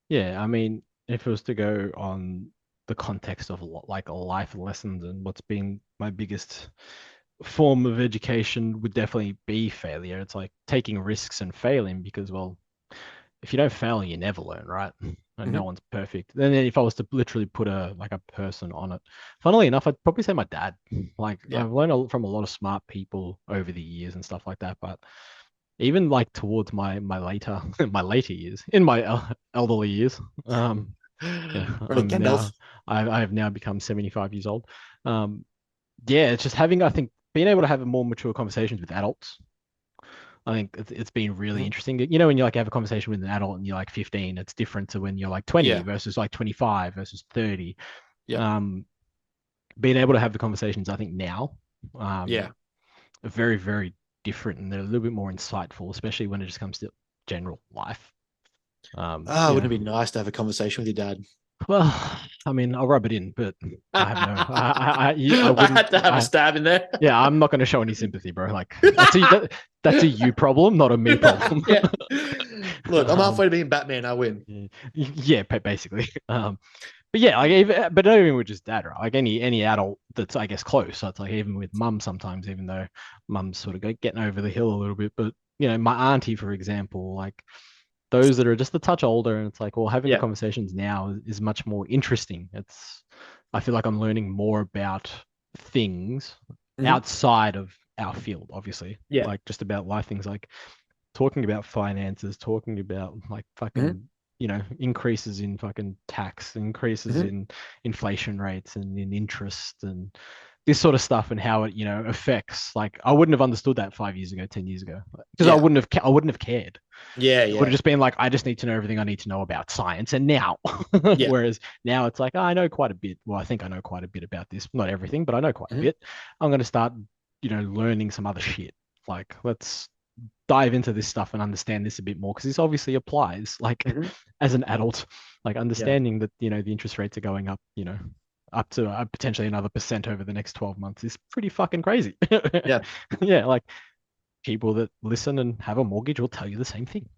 Speaker 2: Yeah, I mean, if it was to go on the context of like life lessons and what's been my biggest form of education would definitely be failure. It's like taking risks and failing because, well, if you don't fail, you never learn, right? And no one's perfect. Then if I was to literally put a person on it, funnily enough, I'd probably say my dad. Like I've learned from a lot of smart people over the years and stuff like that. But even like towards my later my later years, in my elderly years, yeah,
Speaker 1: Right, Gandalf.
Speaker 2: I have now become 75 years old. Yeah, it's just having, I think, being able to have a more mature conversations with adults. I think it's been really interesting. You know, when you like have a conversation with an adult and you're like 15, it's different to when you're like 20 versus like 25 versus 30.
Speaker 1: Yeah.
Speaker 2: Being able to have the conversations, I think now,
Speaker 1: Yeah.
Speaker 2: are very, very different, and they're a little bit more insightful, especially when it just comes to general life.
Speaker 1: Wouldn't it be nice to have a conversation with your dad?
Speaker 2: Well, I mean, I'll rub it in, but I have no, I
Speaker 1: I
Speaker 2: wouldn't.
Speaker 1: had to have a stab in there.
Speaker 2: Yeah, I'm not going to show any sympathy, bro. Like that's a you problem, not a me problem.
Speaker 1: Yeah. Look, I'm halfway to being Batman. I win.
Speaker 2: Yeah, basically. But yeah, like even, but not even with just dad, right? Like any adult that's I guess close. So it's like even with mum sometimes, even though mum's sort of getting over the hill a little bit. But you know, my auntie, for example, like those that are just a touch older, and it's like, well, having the conversations now is much more interesting. I feel like I'm learning more about things outside of our field, obviously.
Speaker 1: Yeah.
Speaker 2: Like just about life things, like talking about finances, talking about like fucking, you know, increases in fucking tax, increases in inflation rates and in interest and this sort of stuff, and how it, you know, affects. Like I wouldn't have understood that 5 years ago, 10 years ago, because I wouldn't have cared.
Speaker 1: Yeah,
Speaker 2: It would have just been like, I just need to know everything I need to know about science. And now, whereas now it's like, oh, I know quite a bit. Well, I think I know quite a bit about this. Not everything, but I know quite a bit. I'm going to start, you know, learning some other shit. Like, let's dive into this stuff and understand this a bit more, because this obviously applies, like, as an adult, like understanding that, you know, the interest rates are going up, you know, up to potentially another percent over the next 12 months is pretty fucking crazy.
Speaker 1: Yeah.
Speaker 2: Yeah. Like, people that listen and have a mortgage will tell you the same thing.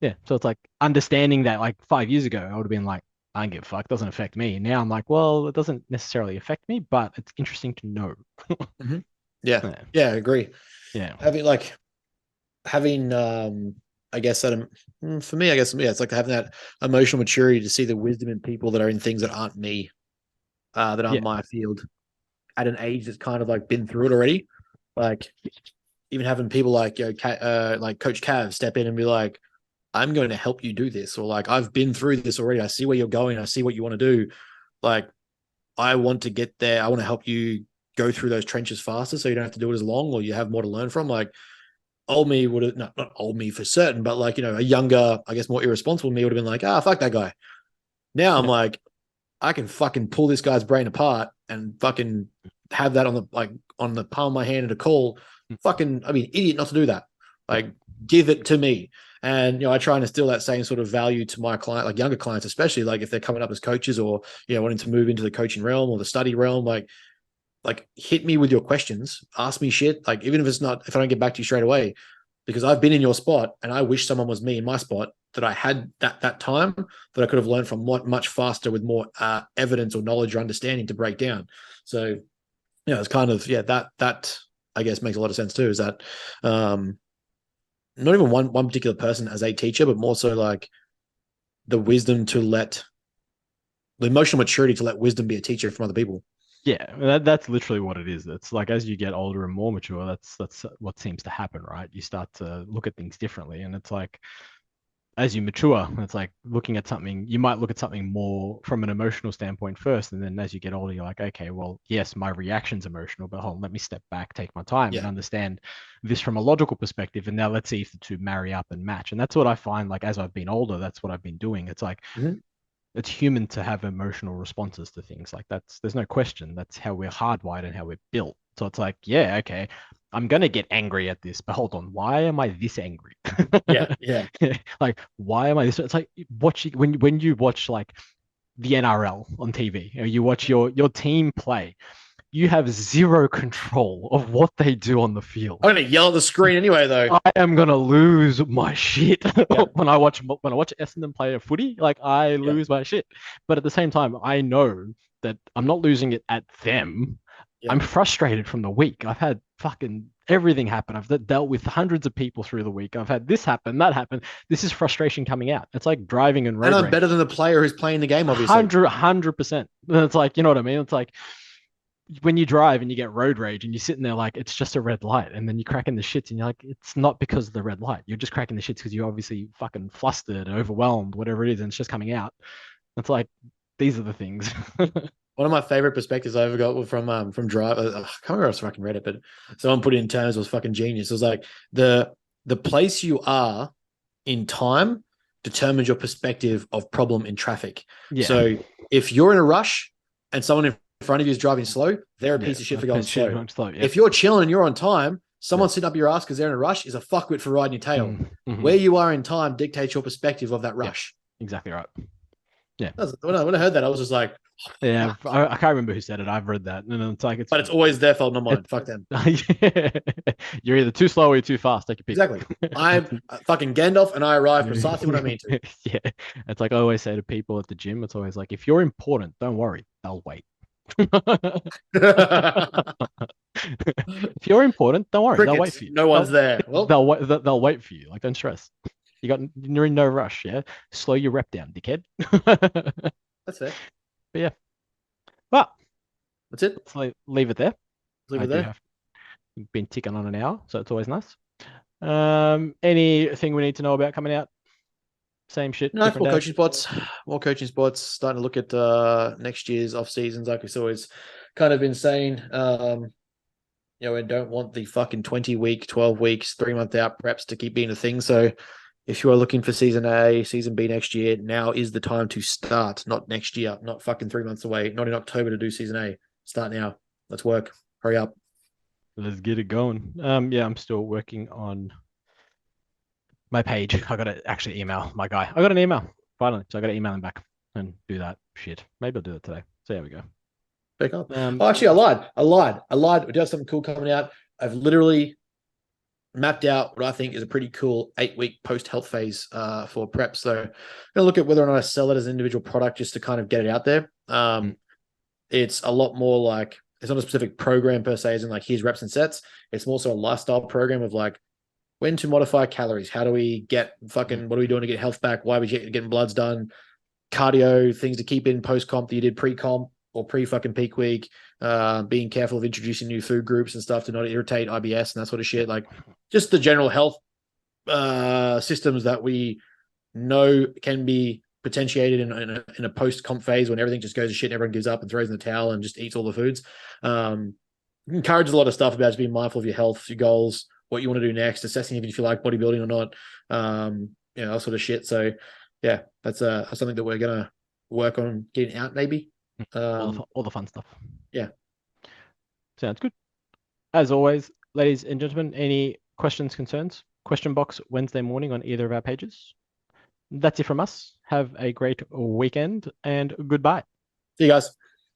Speaker 2: Yeah. So it's like understanding that, like 5 years ago, I would have been like, I don't give a fuck, it doesn't affect me. Now I'm like, well, it doesn't necessarily affect me, but it's interesting to know.
Speaker 1: Yeah. Yeah, I agree.
Speaker 2: Yeah.
Speaker 1: Having I guess that for me, I guess, yeah, it's like having that emotional maturity to see the wisdom in people that are in things that aren't me, that aren't my field, at an age that's kind of like been through it already. Like even having people like, you know, like Coach Cav step in and be like, I'm going to help you do this, or like, I've been through this already. I see where you're going. I see what you want to do. Like, I want to get there. I want to help you go through those trenches faster, so you don't have to do it as long, or you have more to learn from. Like, old me would have, not old me for certain, but like, you know, a younger, I guess more irresponsible me would have been like, fuck that guy. Now I'm like, I can fucking pull this guy's brain apart and fucking have that on the palm of my hand at a call. Fucking, I mean, idiot not to do that. Like, give it to me. And, you know, I try and instill that same sort of value to my client, like younger clients, especially like if they're coming up as coaches, or, you know, wanting to move into the coaching realm or the study realm, like hit me with your questions, ask me shit. Like, even if I don't get back to you straight away, because I've been in your spot and I wish someone was me in my spot, that I had that time that I could have learned from much faster with more evidence or knowledge or understanding to break down. So, yeah, it's kind of, that I guess makes a lot of sense too, is that not even one particular person as a teacher, but more so like the emotional maturity to let wisdom be a teacher from other people.
Speaker 2: Yeah, that's literally what it is. It's like as you get older and more mature, that's what seems to happen, right? You start to look at things differently, and it's like as you mature, it's like looking at something. You might look at something more from an emotional standpoint first, and then as you get older, you're like, okay, well, yes, my reaction's emotional, but hold on, let me step back, take my time, and understand this from a logical perspective, and now let's see if the two marry up and match. And that's what I find. Like as I've been older, that's what I've been doing. It's like it's human to have emotional responses to things. Like there's no question. That's how we're hardwired and how we're built. So it's like, yeah, okay, I'm gonna get angry at this, but hold on, why am I this angry?
Speaker 1: Yeah, yeah.
Speaker 2: Like, why am I this? It's like watching when you watch like the NRL on TV, or you watch your team play, you have zero control of what they do on the field.
Speaker 1: I'm gonna yell at the screen anyway, though.
Speaker 2: I am gonna lose my shit
Speaker 1: Yeah,
Speaker 2: when I watch Essendon play a footy. Like I
Speaker 1: yeah,
Speaker 2: lose my shit, but at the same time, I know that I'm not losing it at them.
Speaker 1: yeah.
Speaker 2: I'm frustrated from the week. I've had fucking everything happen. I've dealt with hundreds of people through the week. I've had this happen, that happen. This is frustration coming out. It's like driving and
Speaker 1: And
Speaker 2: road
Speaker 1: I'm
Speaker 2: rage.
Speaker 1: better than the player who's playing the game, obviously.
Speaker 2: 100%. It's like, you know what I mean? It's like when you drive and you get road rage and you're sitting there like it's just a red light, and then you're cracking the shits and you're like, it's not because of the red light. You're just cracking the shits because you're obviously fucking flustered, overwhelmed, whatever it is, and it's just coming out. It's like these are the things.
Speaker 1: One of my favorite perspectives I ever got was from Drive. I can't remember if I fucking read it, but someone put it in terms was fucking genius. It was like the place you are in time determines your perspective of problem in traffic.
Speaker 2: Yeah.
Speaker 1: So if you're in a rush and someone in front of you is driving slow, they're a piece of shit for going slow.
Speaker 2: Yeah.
Speaker 1: If you're chilling and you're on time, someone sitting up your ass because they're in a rush is a fuckwit for riding your tail.
Speaker 2: Mm-hmm.
Speaker 1: Where you are in time dictates your perspective of that rush.
Speaker 2: Yeah, exactly right. Yeah.
Speaker 1: When I heard that, I was just like,
Speaker 2: yeah, I can't remember who said it. I've read that, and it's like
Speaker 1: but it's always their fault, not mine. Fuck them.
Speaker 2: Yeah. You're either too slow or you're too fast. Take your pick.
Speaker 1: Exactly. I'm fucking Gandalf, and I arrive precisely when I mean to.
Speaker 2: Yeah, it's like I always say to people at the gym. It's always like, if you're important, don't worry, they'll wait. If you're important, don't worry, they'll wait
Speaker 1: Crickets.
Speaker 2: for you.
Speaker 1: No one's there. Well,
Speaker 2: They'll wait for you. Like, don't stress. You're in no rush. Yeah, slow your rep down, dickhead.
Speaker 1: that's fair.
Speaker 2: But yeah, but
Speaker 1: That's it.
Speaker 2: let's leave it there.
Speaker 1: Leave
Speaker 2: I
Speaker 1: it
Speaker 2: do
Speaker 1: there.
Speaker 2: have been ticking on an hour, so it's always nice. Anything we need to know about coming out? Same shit.
Speaker 1: No,
Speaker 2: different
Speaker 1: more
Speaker 2: day?
Speaker 1: coaching spots. More coaching spots. Starting to look at next year's off seasons, like it's always kind of been saying. I don't want the fucking 20-week, 12 weeks, 3-month out preps to keep being a thing. So if you are looking for season A, season B next year, now is the time to start, not next year, not fucking 3 months away, not in October to do season A. Start now. Let's work. Hurry up.
Speaker 2: Let's get it going. Yeah, I'm still working on my page. I got to actually email my guy. I got an email finally, so I got to email him back and do that shit. Maybe I'll do it today. So there we go.
Speaker 1: Pick up. Actually, I lied. We do have something cool coming out. I've literally mapped out what I think is a pretty cool 8-week post-health phase for prep. So I'm gonna look at whether or not I sell it as an individual product just to kind of get it out there. It's a lot more like, it's not a specific program per se, as in like here's reps and sets. It's more so a lifestyle program of like when to modify calories. How do we get fucking, what are we doing to get health back? Why are we getting bloods done? Cardio, things to keep in post-comp that you did pre-comp or pre-fucking peak week, being careful of introducing new food groups and stuff to not irritate IBS and that sort of shit. Like just the general health systems that we know can be potentiated in a post-comp phase when everything just goes to shit and everyone gives up and throws in the towel and just eats all the foods. Encourages a lot of stuff about just being mindful of your health, your goals, what you want to do next, assessing if you like bodybuilding or not, that sort of shit. So yeah, that's something that we're gonna work on getting out maybe.
Speaker 2: All the fun stuff.
Speaker 1: Yeah.
Speaker 2: Sounds good. As always, ladies and gentlemen, any questions, concerns? Question box Wednesday morning on either of our pages. That's it from us. Have a great weekend and goodbye.
Speaker 1: See you guys.